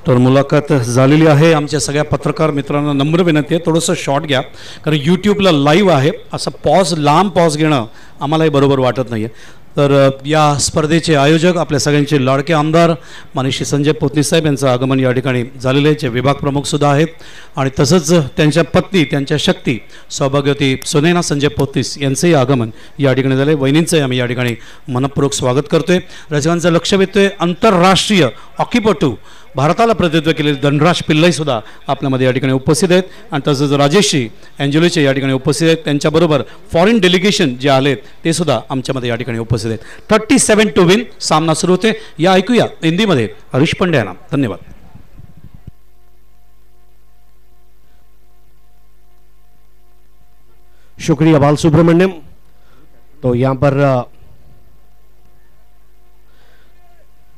तर मुलाखत झालेली आहे. आमच्या सगळ्या पत्रकार मित्रांना नम्र विनंती आहे, थोडंसं शॉर्ट घ्या, कारण यूट्यूबला लाईव्ह आहे. असं लांब पॉज घेणं आम्हालाही बरोबर वाटत नाही आहे. तर या स्पर्धेचे आयोजक आपल्या सगळ्यांचे लाडके आमदार माननीय संजय पोतनीस साहेब यांचं आगमन या ठिकाणी झालेले आहे. जे विभाग प्रमुखसुद्धा आहेत आणि तसंच त्यांच्या पत्नी, त्यांच्या शक्ती सौभाग्यवती सुनैना संजय पोतनीस यांचंही आगमन या ठिकाणी झालं आहे. वहिनींचंही आम्ही या ठिकाणी मनपूर्वक स्वागत करतोय. रसिकांचं लक्ष वेधतोय आंतरराष्ट्रीय हॉकीपटू, भारताला प्रतिनिधित्व केलेले धनराज पिल्लाईसुद्धा आपल्यामध्ये या ठिकाणी उपस्थित आहेत आणि तसंच राजेशजी अँजेलोचे या ठिकाणी उपस्थित आहेत. त्यांच्याबरोबर फॉरेन डेलिगेशन जे आलेत ते सुद्धा आमच्यामध्ये या ठिकाणी उपस्थित आहेत. 37 to win सामना सुरू होते. या ऐकूया हिंदीमध्ये हरीश पंड्या यांना. धन्यवाद. शुक्रिया बाल सुब्रमण्यम. तो यहाँ पर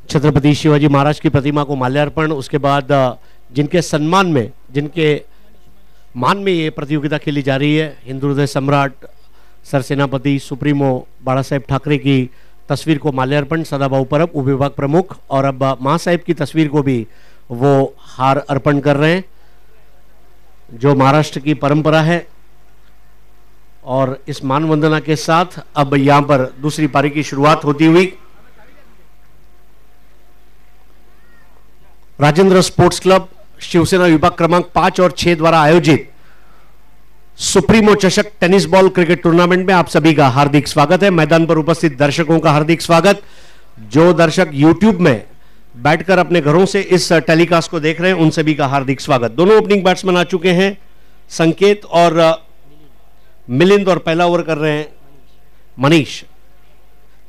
छत्रपति शिवाजी महाराज की प्रतिमा को माल्यार्पण, उसके बाद जिनके सम्मान में, जिनके मान में ये प्रतियोगिता खेली जा रही है, हिंदू हृदय सम्राट सरसेनापति सुप्रीमो बाला साहेब ठाकरे की तस्वीर को माल्यार्पण, सदाभाऊ परब उपविभाग प्रमुख, और अब मां साहेब की तस्वीर को भी वो हार अर्पण कर रहे हैं, जो महाराष्ट्र की परंपरा है. और इस मान वंदना के साथ अब यहां पर दूसरी पारी की शुरुआत होती हुई राजेंद्र स्पोर्ट्स क्लब शिवसेना विभाग क्रमांक 5 और 6 द्वारा आयोजित सुप्रीमो चषक टेनिस बॉल क्रिकेट टूर्नामेंट में आप सभी का हार्दिक स्वागत है. मैदान पर उपस्थित दर्शकों का हार्दिक स्वागत. जो दर्शक YouTube में बैठकर अपने घरों से इस टेलीकास्ट को देख रहे हैं उन सभी का हार्दिक स्वागत. दोनों ओपनिंग बैट्समैन आ चुके हैं, संकेत और मिलिंद, और पहला ओवर कर रहे हैं मनीष.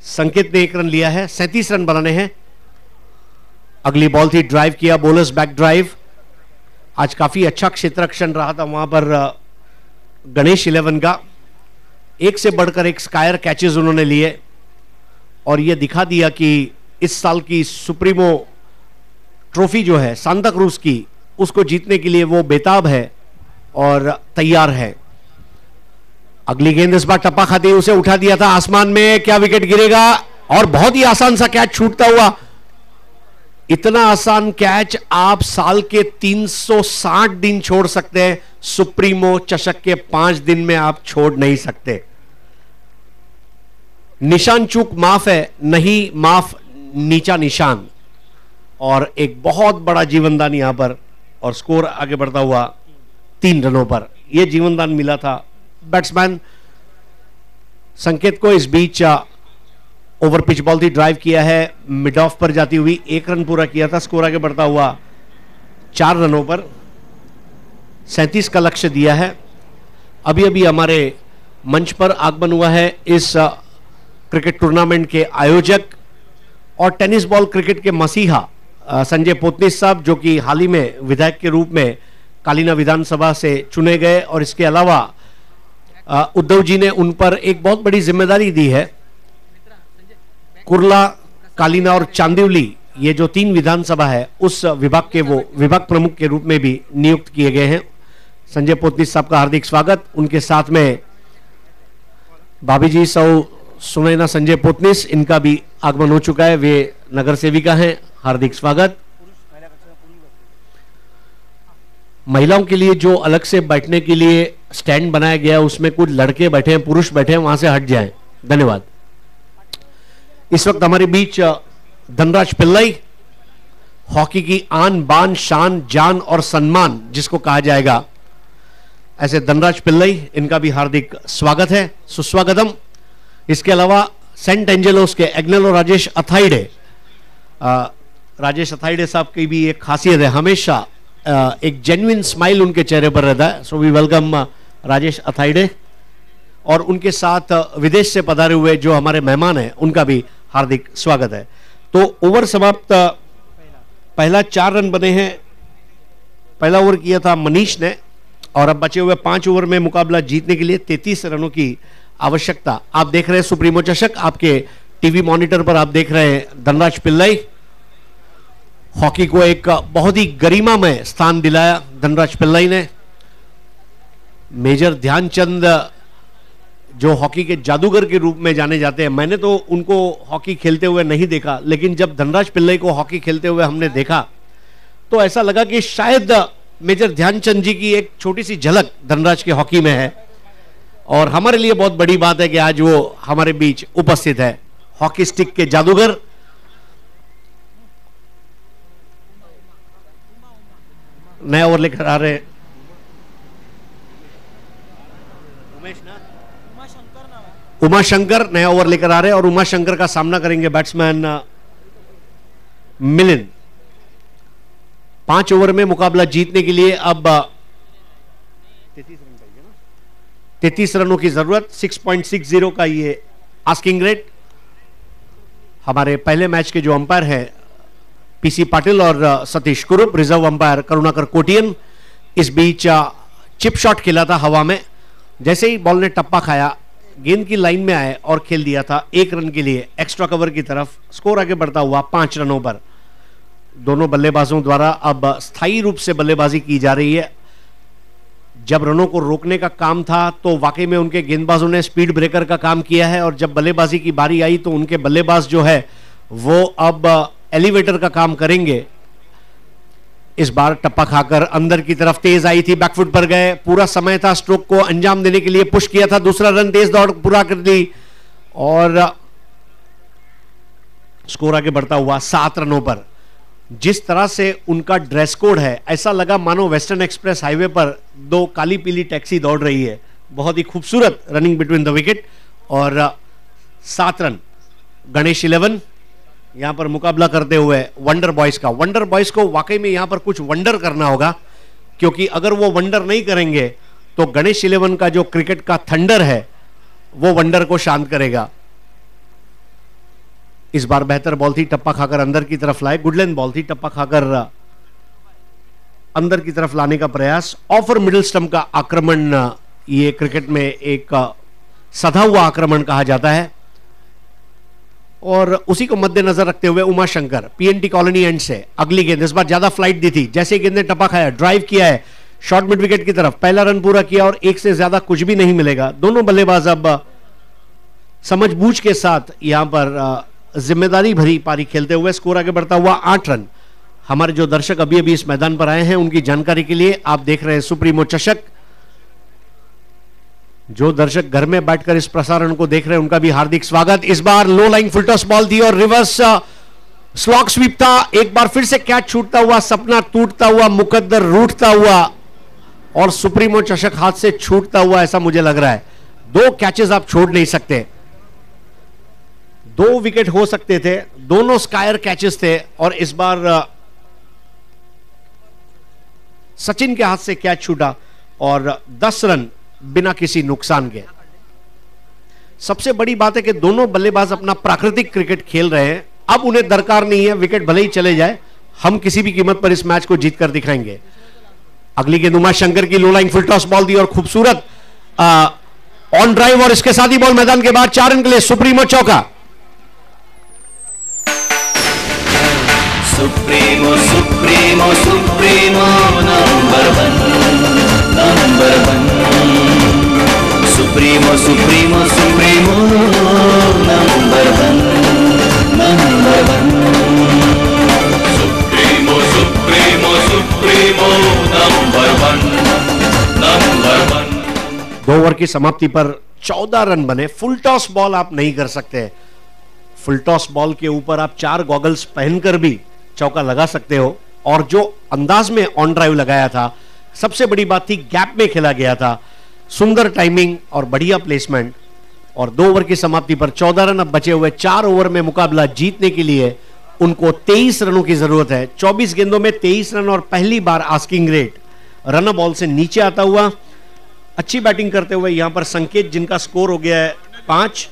संकेत ने 1 रन लिया है, 37 रन बनाने हैं. अगली बॉल थी, ड्राइव किया, बोलर्स बैक ड्राइव. आज काफी अच्छा क्षेत्ररक्षण रहा था वहां पर गणेश 11 का. एक से बढ़कर एक स्कायर कैचेस उन्होंने लिए और यह दिखा दिया कि इस साल की सुप्रीमो ट्रॉफी जो है सांता क्रूज की, उसको जीतने के लिए वो बेताब है और तैयार है. अगली गेंद इस बार टप्पा खाती, उसे उठा दिया था आसमान में. क्या विकेट गिरेगा, और बहुत ही आसान सा कैच छूटता हुआ. इतना आसान कैच आप साल के 360 दिन छोड़ सकते हैं, सुप्रीमो चषक के 5 दिन में आप छोड़ नहीं सकते. निशान चूक माफ है, नहीं माफ नीचा निशान. और एक बहुत बड़ा जीवनदान यहां पर, और स्कोर आगे बढ़ता हुआ 3 रनों पर यह जीवनदान मिला था बैट्समैन संकेत को. इस बीच ओवर पिच बॉल थी, ड्राइव किया है, मिड ऑफ पर जाती हुई 1 रन पूरा किया था. स्कोर आगे बढ़ता हुआ 4 रनों पर. 37 का लक्ष्य दिया है। अभी अभी हमारे मंच पर आगमन हुआ है इस क्रिकेट टूर्नामेंट के आयोजक और टेनिस बॉल क्रिकेट के मसीहा संजय पोतनीस साहब, जो कि हाल ही में विधायक के रूप में कालीना विधानसभा से चुने गए, और इसके अलावा उद्धव जी ने उन पर एक बहुत बड़ी जिम्मेदारी दी है। कुर्ला, कालीना और चांदिवली, ये जो 3 विधानसभा है, उस विभाग के वो विभाग प्रमुख के रूप में भी नियुक्त किए गए हैं। संजय पोतनीस साहब का हार्दिक स्वागत। उनके साथ में भाभी जी सौ सुनैना संजय पोतनीस, इनका भी आगमन हो चुका है, वे नगर सेविका हैं, हार्दिक स्वागत। महिलाओं के लिए जो अलग से बैठने के लिए स्टैंड बनाया गया, उसमें कुछ लड़के बैठे हैं, पुरुष बैठे हैं, वहां से हट जाएं, धन्यवाद। इस वक्त हमारे बीच धनराज पिल्लई, हॉकी की आन बान शान जान और सम्मान जिसको कहा जाएगा, ऐसे धनराज पिल्लई, इनका भी हार्दिक स्वागत है, सुस्वागतम। इसके अलावा सेंट एंजेलोस के एग्नेलो राजेश अथाइडे, राजेश अथाइडे साहब की भी एक खासियत है, हमेशा एक जेन्युइन स्माइल उनके चेहरे पर रहता है। So we welcome Rajesh Athaide. और उनके साथ विदेश से पधारे हुए जो हमारे मेहमान हैं, उनका भी हार्दिक स्वागत है। तो ओवर समाप्त, पहला 4 रन बने हैं, पहला ओवर किया था मनीष ने, और अब बचे हुए 5 ओवर में मुकाबला जीतने के लिए 33 रनों की आवश्यकता। आप देख रहे हैं सुप्रीमो चषक, आपके टीवी मॉनिटर पर आप देख रहे हैं धनराज पिल्लई। हॉकी को एक बहुत ही गरिमामय स्थान दिलाया धनराज पिल्लई ने। मेजर ध्यानचंद जो हॉकी के जादूगर के रूप में जाने जाते हैं, मैंने तो उनको हॉकी खेलते हुए नहीं देखा, लेकिन जब धनराज पिल्लई को हॉकी खेलते हुए हमने देखा तो ऐसा लगा कि शायद मेजर ध्यानचंद जी की एक छोटी सी झलक धनराज के हॉकी में है। और हमारे लिए बहुत बड़ी बात है कि आज वो हमारे बीच उपस्थित है, हॉकी स्टिक के जादूगर। नया ओवर लेकर आ रहे उमा शंकर, नया ओवर लेकर आ रहे हैं, और उमा शंकर का सामना करेंगे बैट्समैन मिलिंद। 5 ओवर में मुकाबला जीतने के लिए अब 33 रनों की जरूरत, 6.60 का ये आस्किंग रेट। हमारे पहले मैच के जो अंपायर हैं पीसी पाटिल और सतीश कुरुप, रिजर्व अंपायर करुणाकर कोटियन। इस बीच चिप शॉट खेला था हवा में, जैसे ही बॉल ने टप्पा खाया, गेंद की लाइन में आए और खेल दिया था 1 रन के लिए एक्स्ट्रा कवर की तरफ। स्कोर आगे बढ़ता हुआ 5 रनों पर। दोनों बल्लेबाजों द्वारा अब स्थायी रूप से बल्लेबाजी की जा रही है। जब रनों को रोकने का काम था तो वाकई में उनके गेंदबाजों ने स्पीड ब्रेकर का काम किया है, और जब बल्लेबाजी की बारी आई तो उनके बल्लेबाज जो है वो अब एलिवेटर का काम करेंगे। इस बार टप्पा खाकर अंदर की तरफ तेज आई थी, बैकफुट पर गए, पूरा समय था स्ट्रोक को अंजाम देने के लिए, पुश किया था, दूसरा रन, तेज दौड़ पूरा कर दी, और स्कोर आगे बढ़ता हुआ 7 रनों पर। जिस तरह से उनका ड्रेस कोड है, ऐसा लगा मानो वेस्टर्न एक्सप्रेस हाईवे पर 2 काली पीली टैक्सी दौड़ रही है। बहुत ही खूबसूरत रनिंग बिटवीन द विकेट, और 7 रन। गणेश 11 यहां पर मुकाबला करते हुए वंडर बॉयज का। वंडर बॉयज को वाकई में यहां पर कुछ वंडर करना होगा, क्योंकि अगर वो वंडर नहीं करेंगे तो गणेश 11 का जो क्रिकेट का थंडर है वो वंडर को शांत करेगा। इस बार बेहतर बॉल थी, टप्पा खाकर अंदर की तरफ लाए, गुडलैंड बॉल थी, टप्पा खाकर अंदर की तरफ लाने का प्रयास। ऑफर मिडिल स्टंप का आक्रमण, ये क्रिकेट में एक सधा हुआ आक्रमण कहा जाता है, और उसी को मद्देनजर रखते हुए Uma Shankar PNT colony and से अगली गेंद, इस बार ज्यादा फ्लाइट दी थी, जैसे गेंद ने टप्पा खाया, ड्राइव किया है शॉर्ट मिड विकेट की तरफ, पहला रन पूरा किया, और 1 से ज्यादा कुछ भी नहीं मिलेगा। दोनों बल्लेबाज अब समझबूझ के साथ यहां पर जिम्मेदारी भरी पारी खेलते हुए। स्कोर आगे बढ़ता हुआ 8 रन। हमारे जो दर्शक अभी अभी इस मैदान पर आए हैं उनकी जानकारी के लिए, आप देख रहे हैं सुप्रीमो चषक। जो दर्शक घर में बैठकर इस प्रसारण को देख रहे हैं उनका भी हार्दिक स्वागत। इस बार लो लाइन फुल टॉस बॉल थी और रिवर्स स्लॉग स्वीप था। एक बार फिर से कैच छूटता हुआ, सपना टूटता हुआ, मुकद्दर रूठता हुआ, और सुप्रीमो चषक हाथ से छूटता हुआ, ऐसा मुझे लग रहा है। 2 कैचेस आप छोड़ नहीं सकते, 2 विकेट हो सकते थे, दोनों स्कायर कैचेस थे, और इस बार सचिन के हाथ से कैच छूटा और 10 रन बिना किसी नुकसान के। सबसे बड़ी बात है कि दोनों बल्लेबाज अपना प्राकृतिक क्रिकेट खेल रहे हैं। अब उन्हें दरकार नहीं है विकेट भले ही चले जाए, हम किसी भी कीमत पर इस मैच को जीत कर दिखाएंगे। अगली गेंदबाज शंकर की लो लाइन फुल टॉस बॉल दी और खूबसूरत ऑन ड्राइव, और इसके साथ ही बॉल मैदान के बाद 4 रन के लिए सुप्रीमो चौका। Supremo supremo supremo number 1 number 1 supremo supremo supremo number 1 number 1 supremo supremo supremo number 1 number 1। 2 over की समाप्ति पर 14 रन बने। फुल टॉस बॉल आप नहीं कर सकते। फुल टॉस बॉल के ऊपर आप 4 गॉगल्स पहनकर भी चौका लगा सकते हो, और जो अंदाज में ऑन ड्राइव लगाया था, सबसे बड़ी बात थी गैप में खेला गया था। सुंदर टाइमिंग और बढ़िया प्लेसमेंट, और 2 ओवर की समाप्ति पर 14 रन अब बचे हुए। 4 ओवर में मुकाबला जीतने के लिए उनको 23 रनों की जरूरत है। 24 गेंदों में 23 रन और पहली बार आस्किंग रेट रन बॉल से नीचे आता हुआ। अच्छी बैटिंग करते हुए यहां पर संकेत, जिनका स्कोर हो गया है 5।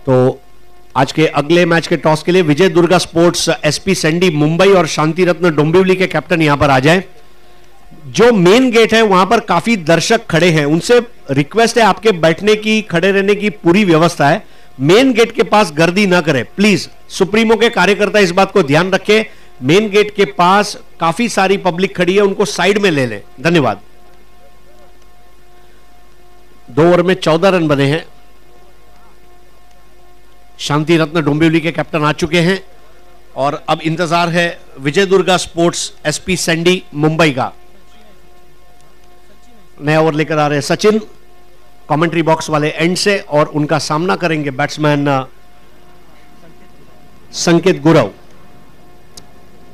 तो आज के अगले मैच के टॉस के लिए Vijay Durga sports SP Sandy Mumbai और शांति रत्न डोंबिवली के कैप्टन यहां पर आ जाएं। जो मेन गेट है वहां पर काफी दर्शक खड़े हैं, उनसे रिक्वेस्ट है आपके बैठने की, खड़े रहने की पूरी व्यवस्था है। मेन गेट के पास गर्दी ना करें प्लीज। सुप्रीमो के कार्यकर्ता इस बात को ध्यान रखें। मेन गेट के पास काफी सारी पब्लिक खड़ी है, उनको साइड में ले लें। धन्यवाद। 2 ओवर में 14 रन बने हैं। शांति रत्न डोंबिवली के कैप्टन आ चुके हैं और अब इंतजार है Vijay Durga sports SP Sandy Mumbai का। नया ओवर लेकर आ रहे हैं सचिन कमेंट्री बॉक्स वाले एंड से, और उनका सामना करेंगे बैट्समैन संकेत गुरव।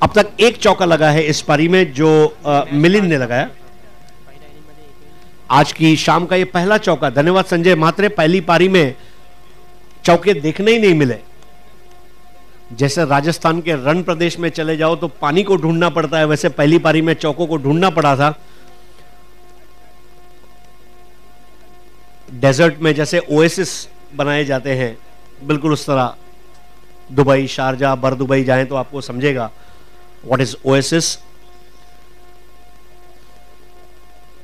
अब तक एक चौका लगा है इस पारी में जो मिलिंद ने लगाया। आज की शाम का यह पहला चौका। धन्यवाद संजय मात्रे। पहली पारी में चौके देखने ही नहीं मिले। जैसे राजस्थान के रण प्रदेश में चले जाओ तो पानी को ढूंढना पड़ता है, वैसे पहली पारी में चौकों को ढूंढना पड़ा था। डेजर्ट में जैसे ओएसिस बनाए जाते हैं, बिल्कुल उस तरह दुबई, शारजा, बर दुबई जाएं तो आपको समझेगा व्हाट इज ओएसिस।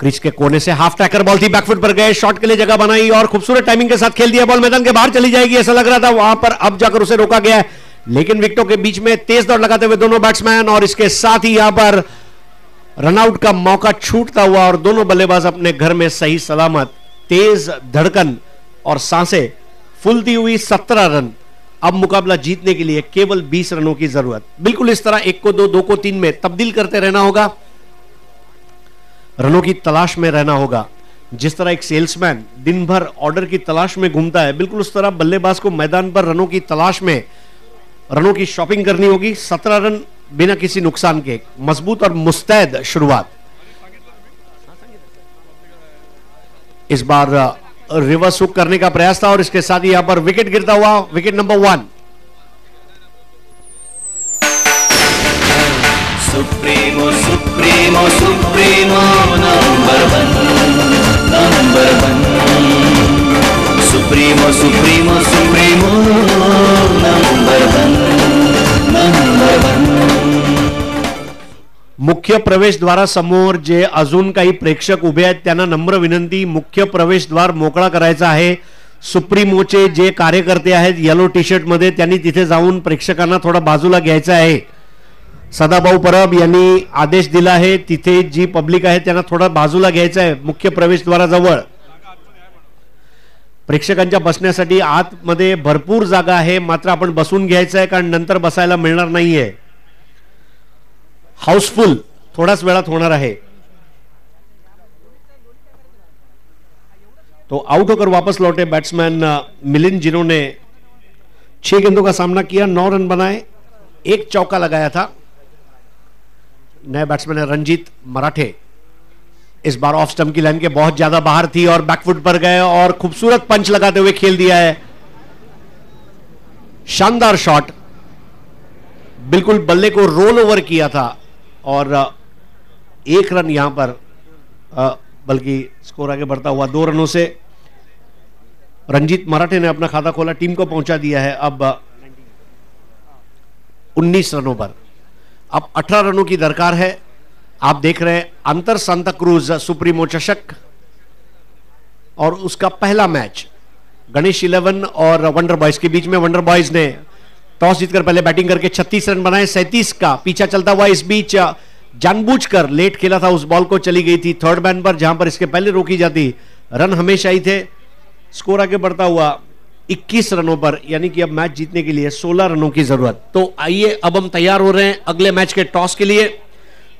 क्रीज के कोने से हाफ टैकर बॉल थी, बैकफुट पर गए, शॉट के लिए जगह बनाई और खूबसूरत टाइमिंग के साथ खेल दिया। बॉल मैदान के बाहर चली जाएगी ऐसा लग रहा था, वहां पर अब जाकर उसे रोका गया है, लेकिन विकेटों के बीच में तेज दौड़ लगाते हुए दोनों बैट्समैन, और इसके साथ ही यहां पर रनआउट का मौका छूटता हुआ और दोनों बल्लेबाज अपने घर में सही सलामत। तेज धड़कन और सांसें फूलती हुई 17 रन। अब मुकाबला जीतने के लिए केवल 20 रनों की जरूरत। बिल्कुल इस तरह 1 को 2, 2 को 3 में तब्दील करते रहना होगा, रनों की तलाश में रहना होगा। जिस तरह एक सेल्समैन दिन भर ऑर्डर की तलाश में घूमता है, बिल्कुल उस तरह बल्लेबाज को मैदान पर रनों की तलाश में रनों की शॉपिंग करनी होगी। 17 रन बिना किसी नुकसान के, मजबूत और मुस्तैद शुरुआत। इस बार रिवर्स हुक करने का प्रयास था और इसके साथ ही यहां पर विकेट गिरता हुआ, wicket number 1। Supremo supremo supremo number 1 number 1 supremo supremo supremo number 1 number 1। मुख्य प्रवेशद्वारा समोर जे अजून काही प्रेक्षक उभे आहेत त्यांना नम्र विनंती, मुख्य प्रवेशद्वार मोकळा करायचा आहे। सुप्रीमोचे जे कार्यकर्ते आहेत येलो टी शर्ट मध्ये, त्यांनी तिथे जाऊन प्रेक्षकांना थोडा बाजूला घ्यायचं आहे। सदाभाऊ परब यांनी आदेश दिला आहे, तिथे जी पब्लिक आहे त्यांना थोडा बाजूला घ्यायचं आहे मुख्य प्रवेशद्वाराजवळ। प्रेक्षकांच्या बसण्यासाठी आतमध्ये भरपूर जागा आहे, मात्र आपण बसून घ्यायचं आहे कारण नंतर बसायला मिळणार नाहीये। हाउसफुल थोडाच वेळात होणार आहे। तो आउट होकर वापस लौटे बैट्समैन मिलिंद, जिन्होंने 6 गेंदों का सामना किया, 9 रन बनाए, 1 चौका लगाया था। नए बैट्समैन है रंजीत मराठे। इस बार ऑफ स्टंप की लाइन के बहुत ज्यादा बाहर थी और बैकफुट पर गए और खूबसूरत पंच लगाते हुए खेल दिया है। शानदार शॉट, बिल्कुल बल्ले को रोल ओवर किया था और एक रन यहां पर, बल्कि स्कोर आगे बढ़ता हुआ 2 रनों से रंजीत मराठे ने अपना खाता खोला, टीम को पहुंचा दिया है अब 19 रनों पर। अब 18 रनों की दरकार है। आप देख रहे हैं अंतर सांता क्रूज सुप्रीमो चषक और उसका पहला मैच गणेश 11 और वंडर बॉयज के बीच में। वंडर बॉयज ने टॉस जीतकर पहले बैटिंग करके 36 रन बनाए, 37 का पीछा चलता हुआ इस बीच जानबूझकर लेट खेला था, उस बॉल को चली गई थी थर्ड मैन पर, जहां पर इसके पहले रोकी जाती, रन हमेशा ही थे। स्कोर आगे बढ़ता हुआ 21 रनों पर, यानी कि अब मैच जीतने के लिए 16 रनों की जरूरत। तो आइए अब हम तैयार हो रहे हैं अगले मैच के टॉस के लिए।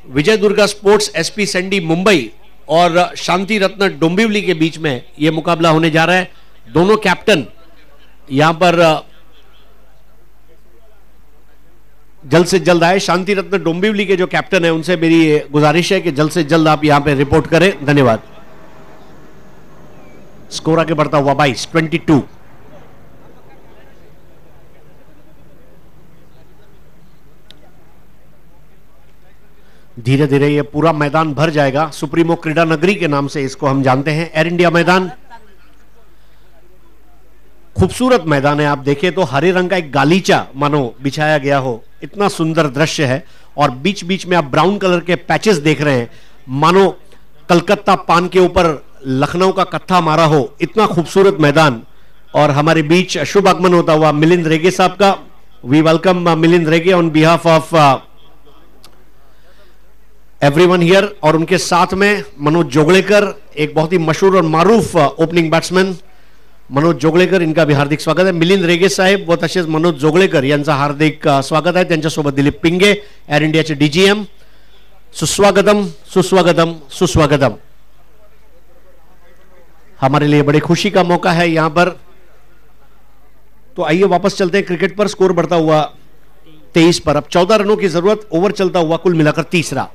Vijay Durga sports SP Sandy Mumbai और शांति रत्न डोंबिवली के बीच में यह मुकाबला होने जा रहा है। दोनों कैप्टन यहां पर जल्द से जल्द आए। शांति रत्न डोंबिवली के जो कैप्टन है उनसे मेरी गुजारिश है कि जल्द से जल्द आप यहां पे रिपोर्ट करें, धन्यवाद। स्कोर आगे बढ़ता हुआ 22। धीरे धीरे ये पूरा मैदान भर जाएगा। सुप्रीमो क्रीडा नगरी के नाम से इसको हम जानते हैं, एयर इंडिया मैदान। खूबसूरत मैदान है, आप देखें तो हरे रंग का एक गालीचा मानो बिछाया गया हो, इतना सुंदर दृश्य है। और बीच बीच में आप ब्राउन कलर के पैचेस देख रहे हैं, मानो कलकत्ता पान के ऊपर लखनऊ का कत्था मारा हो, इतना खूबसूरत मैदान। और हमारे बीच शुभ आगमन होता हुआ मिलिंद रेगे साहब का। We welcome Milind Rege on behalf of everyone here. और उनके साथ में मनोज जोगलेकर, एक बहुत ही मशहूर और मारूफ ओपनिंग बैट्समैन मनोज जोगलेकर, इनका भी हार्दिक स्वागत है। मिलिंद रेगे साहेब व तसेच मनोज जोगलेकर यांचा हार्दिक स्वागत आहे। त्यांच्यासोबत दिलीप पिंगे, एअर इंडियाचे डीजीएम, सुस्वागतम सुस्वागतम सुस्वागतम। हमारे लिए बड़े खुशी का मौका है यहां पर। तो आइए वापस चलते हैं क्रिकेट पर। स्कोर बढ़ता हुआ 23 पर, अब 14 रनों की जरूरत, ओवर चलता हुआ कुल मिलाकर तीसरा।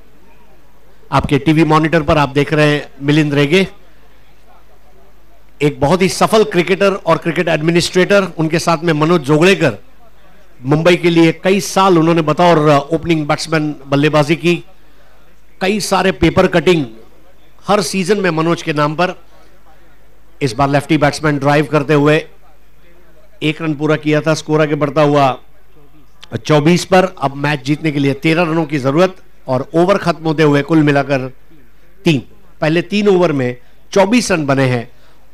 आपके टीवी मॉनिटर पर आप देख रहे हैं मिलिंद रेगे, एक बहुत ही सफल क्रिकेटर और क्रिकेट एडमिनिस्ट्रेटर। उनके साथ में मनोज जोगलेकर, मुंबई के लिए कई साल उन्होंने बतौर ओपनिंग बैट्समैन बल्लेबाजी की, कई सारे पेपर कटिंग हर सीजन में मनोज के नाम पर। इस बार लेफ्टी बैट्समैन ड्राइव करते हुए 1 रन पूरा किया था। स्कोर आगे बढ़ता हुआ 24 पर, अब मैच जीतने के लिए 13 रनों की जरूरत और ओवर खत्म होते हुए कुल मिलाकर 3। पहले 3 ओवर में 24 रन बने हैं।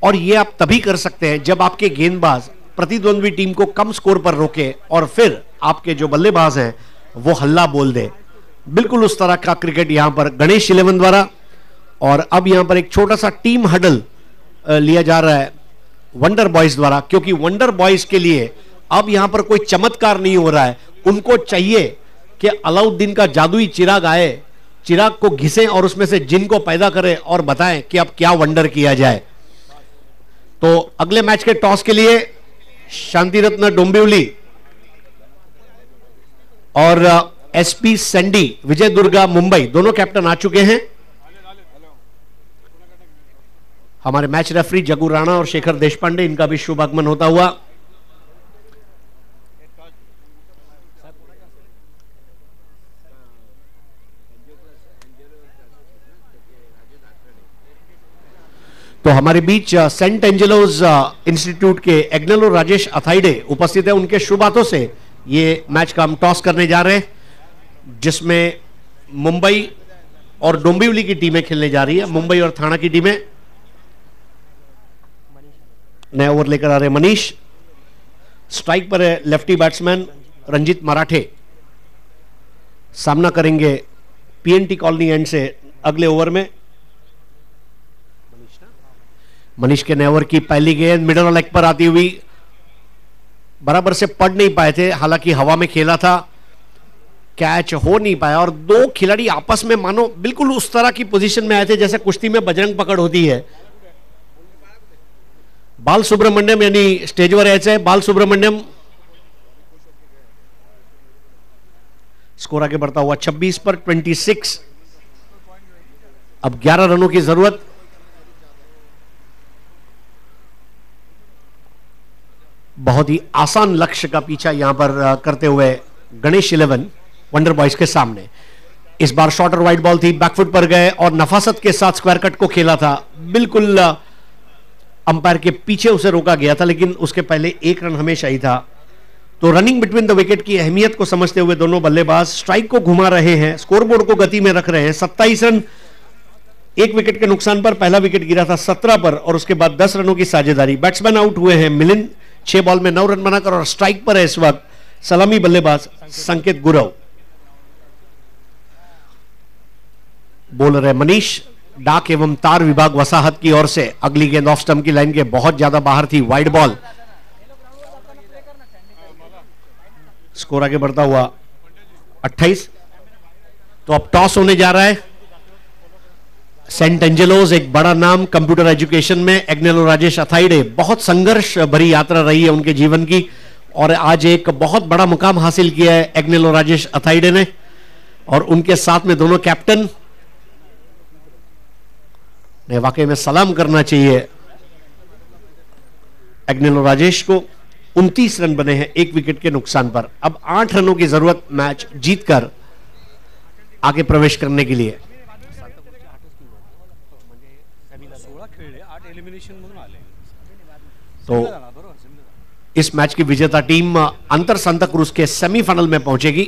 और यह आप तभी कर सकते हैं जब आपके गेंदबाज प्रतिद्वंद्वी टीम को कम स्कोर पर रोके और फिर आपके जो बल्लेबाज हैं वो हल्ला बोल दे। बिल्कुल उस तरह का क्रिकेट यहां पर गणेश 11 द्वारा। और अब यहां पर एक छोटा सा टीम हडल लिया जा रहा है वंडर बॉयज द्वारा, क्योंकि वंडर बॉयज के लिए अब यहां पर कोई चमत्कार नहीं हो रहा है। उनको चाहिए कि अलाउद्दीन का जादुई चिराग आए, चिराग को घिसे और उसमें से जिन को पैदा करे और बताएं कि अब क्या वंडर किया जाए। तो अगले मैच के टॉस के लिए शांति रत्न डोंबिवली और एसपी सैंडी विजय दुर्गा मुंबई, दोनों कैप्टन आ चुके हैं। हमारे मैच रेफरी जगू राणा और शेखर देशपांडे, इनका भी शुभ आगमन होता हुआ। तो हमारे बीच सेंट एंजेलोस इंस्टीट्यूट के एग्नेलो राजेश अथाइडे उपस्थित है। उनके शुभ हाथों से ये मैच का हम टॉस करने जा रहे हैं, जिसमें मुंबई और डोंबिवली की टीमें खेलने जा रही है। मुंबई और थाना की टीमें। नया ओवर लेकर आ रहे मनीष। स्ट्राइक पर है लेफ्टी बैट्समैन रंजीत मराठे, सामना करेंगे पीएनटी कॉलोनी एंड से अगले ओवर में। मनीष के नए ओवर की पहली गेंद मिडल लेग पर आती हुई, बराबर से पड़ नहीं पाए थे, हालांकि हवा में खेला था, कैच हो नहीं पाया। और 2 खिलाड़ी आपस में मानो बिल्कुल उस तरह की पोजीशन में आए थे जैसे कुश्ती में बजरंग पकड़ होती है। बाल सुब्रमण्यम यानी स्टेजवर यायचं आहे, बाल सुब्रमण्यम। स्कोर आगे बढ़ता हुआ 26 पर 26। अब 11 रनों की जरूरत। बहुत ही आसान लक्ष्य का पीछा यहां पर करते हुए गणेश 11 वंडर बॉयज के सामने। इस बार शॉर्ट और वाइड बॉल थी, बैकफुट पर गए और नफासत के साथ स्क्वायर कट को खेला था। बिल्कुल अंपायर के पीछे उसे रोका गया था, लेकिन उसके पहले 1 रन हमेशा ही था। तो रनिंग बिटवीन द विकेट की अहमियत को समझते हुए दोनों बल्लेबाज स्ट्राइक को घुमा रहे हैं, स्कोरबोर्ड को गति में रख रहे हैं। 27 रन 1 विकेट के नुकसान पर पहला विकेट गिरा था 17 पर, और उसके बाद 10 रनों की साझेदारी। बैट्समैन आउट हुए हैं मिलिंद 6 बॉल में 9 रन बनाकर, और स्ट्राइक पर है इस वक्त सलामी बल्लेबाज संकेत गुरव। बॉलर है मनीष। डाक एवं तार विभाग वसाहत की ओर से अगली गेंद ऑफ स्टंप की लाइन के बहुत ज्यादा बाहर थी, वाइड बॉल। स्कोर आगे बढ़ता हुआ 28। तो अब टॉस होने जा रहा है। सेंट एंजेलोस एक बड़ा नाम कंप्यूटर एजुकेशन में, एग्नेलो राजेश अथाइडे, बहुत संघर्ष भरी यात्रा रही है उनके जीवन की, और आज एक बहुत बड़ा मुकाम हासिल किया है एग्नेलो राजेश अथाइडे ने, और उनके साथ में दोनों कैप्टन ने वाकई में सलाम करना चाहिए एग्नेलो राजेश को। 29 रन बने हैं 1 विकेट के नुकसान पर। अब 8 रनों की जरूरत मैच जीतकर आगे प्रवेश करने के लिए। तो इस मैच की विजेता टीम अंतर सांता क्रूज के सेमीफाइनल में पहुंचेगी।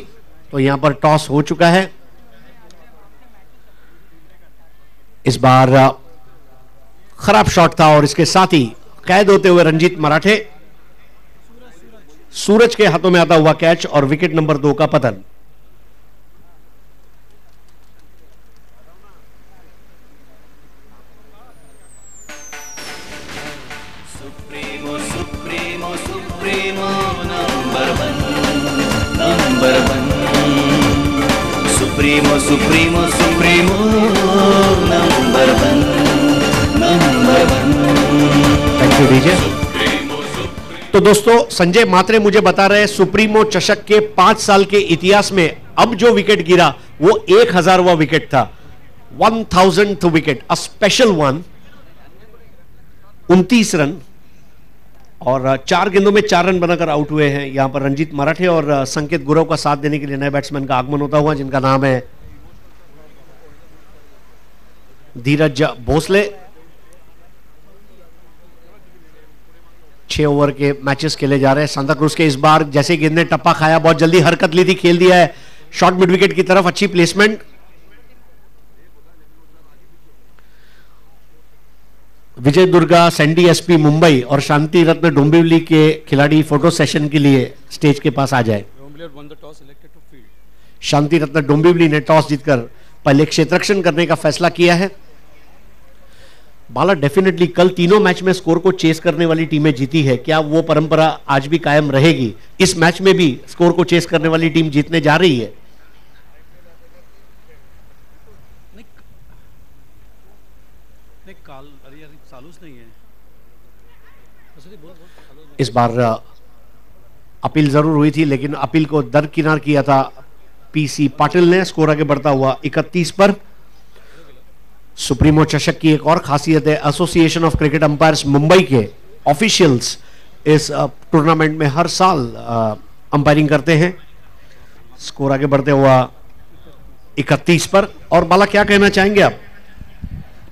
तो यहां पर टॉस हो चुका है। इस बार खराब शॉट था, और इसके साथ ही कैद होते हुए रंजीत मराठे, सूरज के हाथों में आता हुआ कैच और विकेट नंबर 2 का पतन। Supremo supremo supremo number 1 number 1 supremo supremo supremo number 1 number 1। Thank you DJ. तो दोस्तों, संजय मात्रे मुझे बता रहे हैं सुप्रीमो चषक के 5 साल के इतिहास में अब जो विकेट गिरा वो 1000वां विकेट था, 1000th wicket, a special one. 29 run और 4 गेंदों में 4 रन बनाकर आउट हुए हैं यहां पर रंजीत मराठे, और संकेत गुरव का साथ देने के लिए नए बैट्समैन का आगमन होता हुआ, जिनका नाम है धीरज भोसले। 6 ओवर के मैचेस खेले जा रहे हैं सांता क्रूज के। इस बार जैसे गेंद ने टप्पा खाया, बहुत जल्दी हरकत ली थी, खेल दिया है शॉर्ट मिड विकेट की तरफ, अच्छी प्लेसमेंट। विजय दुर्गा, सैंडी एसपी मुंबई और शांति रत्न डोंबिवली के खिलाड़ी फोटो सेशन के लिए स्टेज के पास आ जाए। शांति रत्न डोंबिवली ने टॉस जीतकर पहले क्षेत्ररक्षण करने का फैसला किया है। बाला, डेफिनेटली कल तीनों मैच में स्कोर को चेस करने वाली टीमें जीती है, क्या वो परंपरा आज भी कायम रहेगी? इस मैच में भी स्कोर को चेस करने वाली टीम जीतने जा रही है। इस बार अपील जरूर हुई थी, लेकिन अपील को दरकिनार किया था पीसी पाटिल ने। स्कोर आगे बढ़ता हुआ 31 पर। सुप्रीमो चषक की एक और खासियत है, association of cricket umpires Mumbai के ऑफिशियल्स इस टूर्नामेंट में हर साल अंपायरिंग करते हैं। स्कोर आगे बढ़ते हुआ 31 पर। और बाला, क्या कहना चाहेंगे आप?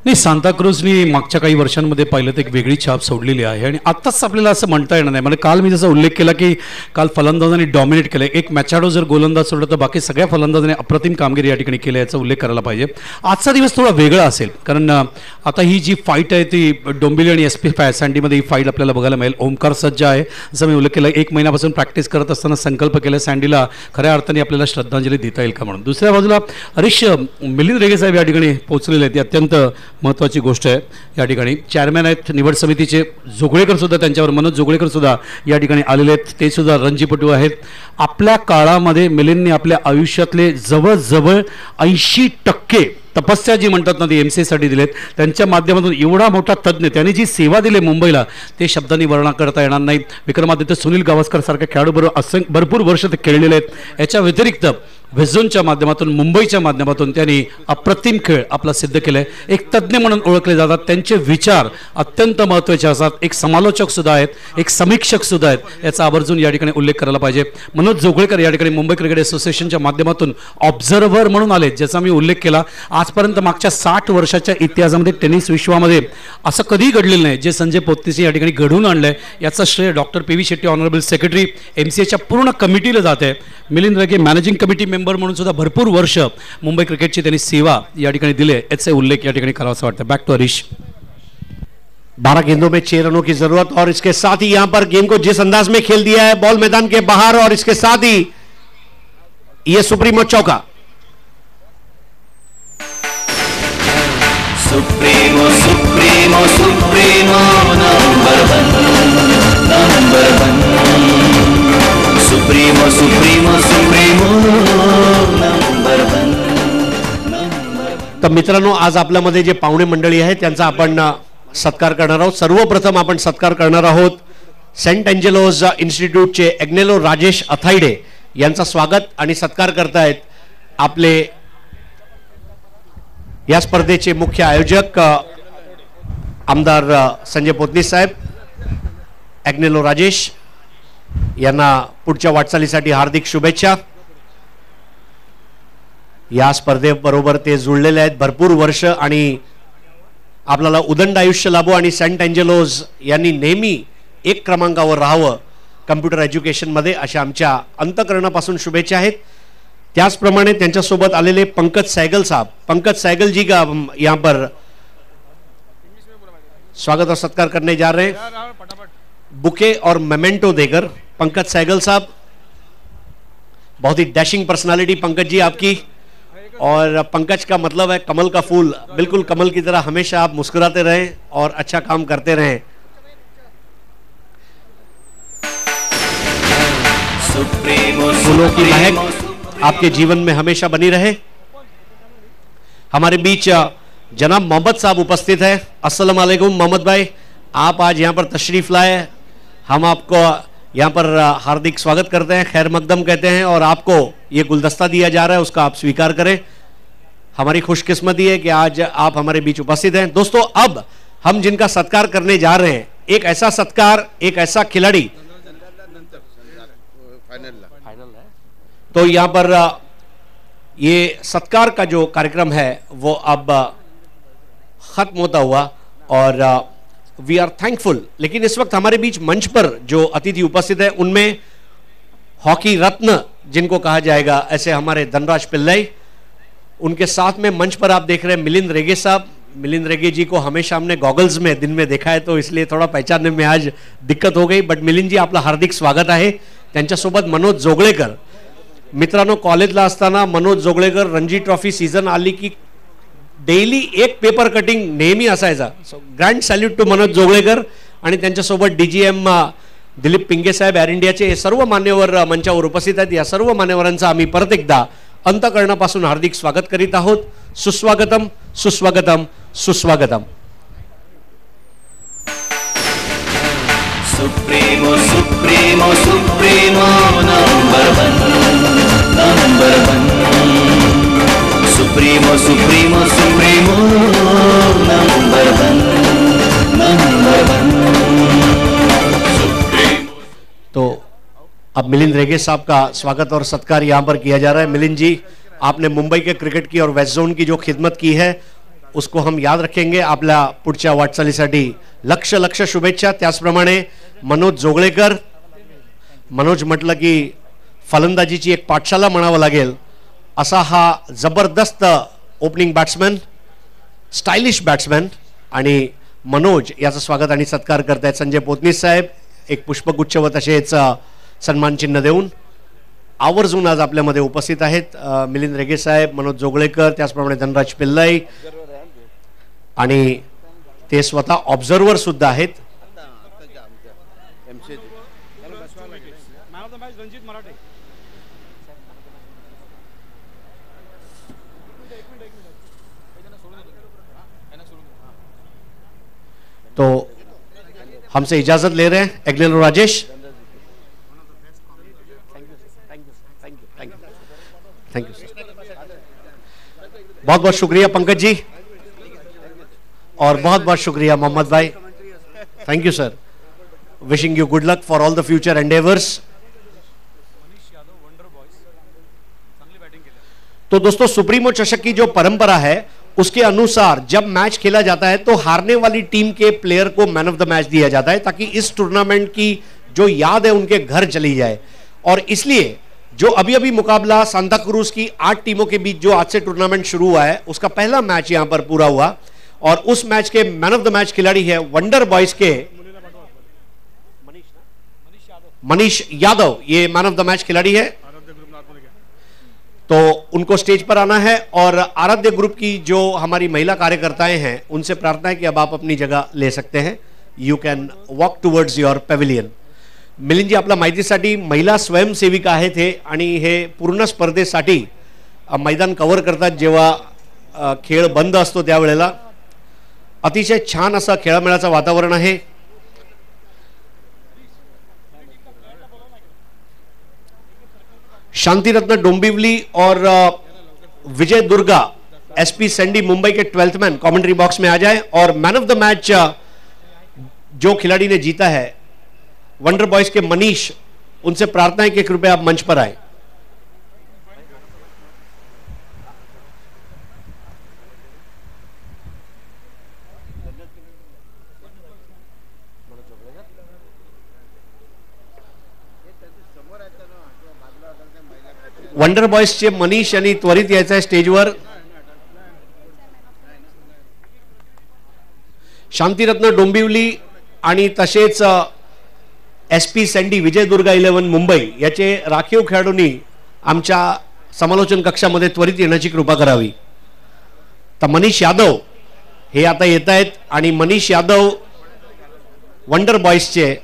नाही, सांताक्रूजनी मागच्या काही वर्षांमध्ये पाहिलं तर एक वेगळी छाप सोडलेली आहे, आणि आत्ताच आपल्याला असं म्हणता येणार नाही. म्हणजे काल मी जसा उल्लेख केला की काल फलंदाजांनी डॉमिनेट केलं, एक मॅचाडो जर गोलंदाज सोडलं तर बाकी सगळ्या फलंदाजांनी अप्रतिम कामगिरी या ठिकाणी केली, याचा उल्लेख करायला पाहिजे. आजचा दिवस थोडा वेगळा असेल, कारण आता ही जी फाईट आहे ती डोंबिवली आणि एस पी सँडीमध्ये ही फाईट आपल्याला बघायला मिळेल. ओमकार सज्ज आहे, जसं मी उल्लेख केला, 1 महिन्यापासून प्रॅक्टिस करत असताना संकल्प केला सँडीला खऱ्या अर्थाने आपल्याला श्रद्धांजली देता येईल का म्हणून. दुसऱ्या बाजूला हरीश मिलिंद रेगे साहेब या ठिकाणी पोहोचलेले आहेत, अत्यंत महत्त्वाची गोष्ट आहे. या ठिकाणी चेअरमॅन आहेत निवड समितीचे जोगळेकर सुद्धा, त्यांच्यावर मनोज जोगळेकर सुद्धा या ठिकाणी आलेले आहेत, ते सुद्धा रणजीपटू आहेत. आपल्या काळामध्ये मिलिंदने आपल्या आयुष्यातले जवळजवळ 80% तपस्या जी म्हणतात ना ती MCAसाठी दिलेत. त्यांच्या माध्यमातून एवढा मोठा तज्ज्ञ, त्यांनी जी सेवा दिली मुंबईला ते शब्दांनी वर्णन करता येणार नाही. विक्रमादित्य सुनील गावस्कर सारख्या खेळाडूबरोबर भरपूर वर्ष ते खेळलेले आहेत. याच्या व्यतिरिक्त व्हिजनच्या माध्यमातून, मुंबईच्या माध्यमातून त्यांनी अप्रतिम खेळ आपला सिद्ध केलाय. एक तज्ज्ञ म्हणून ओळखले जातात. त्यांचे विचार अत्यंत महत्त्वाचे असतात. एक समालोचक सुद्धा आहेत, एक समीक्षक सुद्धा आहेत, याचा आवर्जून या ठिकाणी उल्लेख करायला पाहिजे. मनोज जोगळेकर या ठिकाणी मुंबई क्रिकेट असोसिएशनच्या माध्यमातून ऑब्झर्व्हर म्हणून आले, ज्याचा मी उल्लेख केला. आजपर्यंत मागच्या 60 वर्षाच्या इतिहासामध्ये टेनिस विश्वामध्ये असं कधीही घडलेलं नाही जे संजय पोत्तीस या ठिकाणी घडवून आणलंय. याचं श्रेय doctor P V Shetty honourable secretary MCAच्या पूर्ण कमिटीला जाते. Milind Rege managing committee member म्हणून सुद्धा भरपूर वर्ष मुंबई क्रिकेटची त्यांनी सेवा या ठिकाणी दिली, याचा उल्लेख या ठिकाणी करावासा वाटतं. Back to Harish. 12 गेंदों में 6 रनों की जरूरत और इसके साथ ही यहां पर गेंद को जिस अंदाज में खेल दिया है, बॉल मैदान के बाहर, और इसके साथ ही यह सुप्रीमो चौका. Supremo supremo supremo number 1 supremo supremo supremo number 1. तर मित्रांनो, आज आपल्यामध्ये जे पाहुणे मंडळी आहेत त्यांचा आपण सत्कार करणार आहोत. सर्वप्रथम आपण सत्कार करणार आहोत सेंट एंजेलोज इन्स्टिट्यूटचे एग्नेलो राजेश अथाईडे यांचा स्वागत आणि सत्कार करतायत आपले या स्पर्धेचे मुख्य आयोजक आमदार संजय पोतनीस साहेब. एग्नेलो राजेश यांना पुढच्या वाटचालीसाठी हार्दिक शुभेच्छा. या स्पर्धेबरोबर ते जुळलेले आहेत भरपूर वर्ष आणि आपल्याला उदंड आयुष्य लाभो आणि सेंट एंजेलोज यांनी नेहमी 1 क्रमांकावर राहावं कम्प्युटर एज्युकेशनमध्ये, अशा आमच्या अंतःकरणापासून शुभेच्छा आहेत. त्याचप्रमाणे त्यांच्यासोबत आलेले पंकज सहगल साहब, पंकज सहगल जी का हम यहाँ पर स्वागत और सत्कार करने जा रहे हैं बुके और मेमेंटो देकर. पंकज सहगल साहब, बहुत ही डैशिंग पर्सनालिटी पंकज जी आपकी, और पंकज का मतलब है कमल का फूल. बिल्कुल कमल की तरह हमेशा आप मुस्कुराते रहें और अच्छा काम करते रहें. फूलों की महक आपके जीवन में हमेशा बनी रहे. हमारे बीच जनाब मोहम्मद साहब उपस्थित है. अस्सलाम वालेकुम मोहम्मद भाई, आप आज यहाँ पर तशरीफ लाए, हम आपको यहाँ पर हार्दिक स्वागत करते हैं, खैर मकदम कहते हैं, और आपको ये गुलदस्ता दिया जा रहा है उसका आप स्वीकार करें. हमारी खुशकिस्मती है कि आज आप हमारे बीच उपस्थित हैं. दोस्तों, अब हम जिनका सत्कार करने जा रहे हैं, एक ऐसा सत्कार, एक ऐसा खिलाड़ी, तो यहाँ पर ये सत्कार का जो कार्यक्रम है वो अब खत्म होता हुआ और वी आर थैंकफुल. लेकिन इस वक्त हमारे बीच मंच पर जो अतिथि उपस्थित है उनमें हॉकी रत्न जिनको कहा जाएगा, ऐसे हमारे धनराज पिल्लई, उनके साथ में मंच पर आप देख रहे हैं मिलिंद रेगे साहब. मिलिंद रेगे जी को हमेशा हमने गॉगल्स में दिन में देखा है, तो इसलिए थोड़ा पहचानने में आज दिक्कत हो गई. बट मिलिंद जी, आपलं हार्दिक स्वागत आहे. त्यांच्यासोबत मनोज जोगळेकर. मित्रांनो, कॉलेजला असताना मनोज जोगळेकर रणजी ट्रॉफी सीझन आली की डेली एक पेपर कटिंग नेहमी असायचा. So grand salute to Manoj Joglekar. आणि त्यांच्यासोबत DGM दिलीप पिंगे साहेब, एअर इंडियाचे, हे सर्व मान्यवर मंचावर उपस्थित आहेत. या सर्व मान्यवरांचा आम्ही परत एकदा अंतःकरणापासून हार्दिक स्वागत करीत आहोत. सुस्वागतम सुस्वागतम सुस्वागतम. Supremo supremo supremo number 1 supremo supremo supremo number 1 तो अब मिलिंद रेगे साहब का स्वागत और सत्कार यहाँ पर किया जा रहा है. मिलिंद जी, आपने मुंबई के क्रिकेट की और वेस्ट झोन की जो खिदमत की है उसको हम याद रखेंगे. आपल्या पुढच्या वाटचालीसाठी लक्ष लक्ष शुभेच्छा. त्याचप्रमाणे मनोज जोगळेकर, मनोज म्हटलं की फलंदाजीची एक पाठशाला म्हणावं लागेल, असा हा जबरदस्त ओपनिंग बॅट्समॅन, स्टायलिश बॅट्समॅन, आणि मनोज याचं स्वागत आणि सत्कार करतायत संजय पोतनीस साहेब. एक पुष्पगुच्छ व तसेच सन्मान चिन्ह देऊन आवर्जून आज आपल्यामध्ये उपस्थित आहेत मिलिंद रेगे साहेब, मनोज जोगळेकर, त्याचप्रमाणे धनराज पिल्लई, आणि ते स्वतः ऑब्झर्व्हर सुद्धा आहेत. तो हमसे इजाजत ले रहे हैं Agnelo Rajesh. Thank you sir, बहुत बहुत शुक्रिया पंकज जी, और बहुत बहुत शुक्रिया मोहम्मद भाई, thank you sir, wishing you good luck for all the future endeavours. तो दोस्तों, सुप्रीमो चषक की जो परंपरा है उसके अनुसार जब मैच खेला जाता है तो हारने वाली टीम के प्लेयर को मैन ऑफ द मैच दिया जाता है, ताकि इस टूर्नामेंट की जो याद है उनके घर चली जाए। और इसलिए जो अभी अभी मुकाबला सांता क्रूज की 8 टीमों के बीच जो आज से टूर्नामेंट शुरू हुआ है, उसका पहला मैच यहां पर पूरा हुआ, और उस मैच के मैन ऑफ द मैच खिलाड़ी है वंडर बॉयज के मनीष यादव, ये मैन ऑफ द मैच खिलाड़ी है। तो उनको स्टेज पर आना है, और आराध्य ग्रुप की जो हमारी महिला कार्यकर्ताएं हैं उनसे प्रार्थना है कि अब आप अपनी जगह ले सकते हैं, you can walk towards your Pavilion. मिलिंदजी, आपल्या माहितीसाठी महिला स्वयंसेविका आहेत हे, आणि हे पूर्ण स्पर्धेसाठी मैदान कव्हर करतात जेव्हा खेळ बंद असतो त्यावेळेला। अतिशय छान असं खेळामेळाचं वातावरण आहे। शांतिरत्न डोंबिवली और विजय दुर्गा एसपी सैंडी मुंबई के 12th मैन कमेंट्री बॉक्स में आ जाए, और मैन ऑफ द मैच जो खिलाड़ी ने जीता है वंडर बॉयज के मनीष, उनसे प्रार्थना है कि कृपया आप मंच पर आए। वंडर बॉयजचे मनीष यांनी त्वरित यायचं आहे स्टेजवर। शांतिरत्न डोंबिवली आणि तसेच एसपी सँडी विजय दुर्गा 11 मुंबई याचे राखीव खेळाडूंनी आमच्या समालोचन कक्षामध्ये त्वरित येण्याची कृपा करावी। तर मनीष यादव हे आता येत आहेत, आणि मनीष यादव वंडर बॉयजचे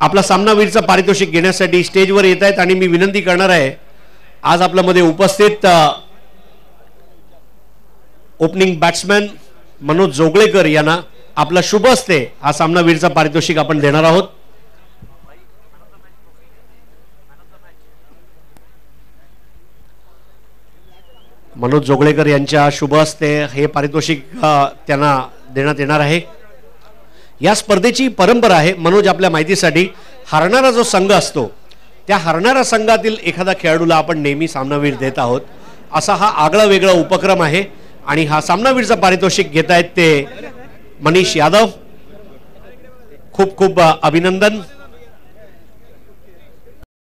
आपला सामनावीरचं पारितोषिक घेण्यासाठी स्टेजवर येत आहेत, आणि मी विनंती करणार आहे आज आपल्यामध्ये उपस्थित ओपनिंग बॅट्समॅन मनोज जोगळेकर यांना आपला शुभ हस्ते हा सामनावीरचा पारितोषिक आपण देणार आहोत। मनोज जोगळेकर यांच्या शुभ हस्ते हे पारितोषिक त्यांना देण्यात येणार आहे। या स्पर्धेची परंपरा आहे, मनोज आपल्या माहितीसाठी, हारणारा जो संघ असतो त्या हारणाऱ्या संघातील एखादा खेळाडूला आपण नेहमी सामनावीर देत आहोत, असा हा आगळा वेगळा उपक्रम आहे। आणि हा सामनावीरचा पारितोषिक घेत आहेत ते मनीष यादव, खूप खूप अभिनंदन।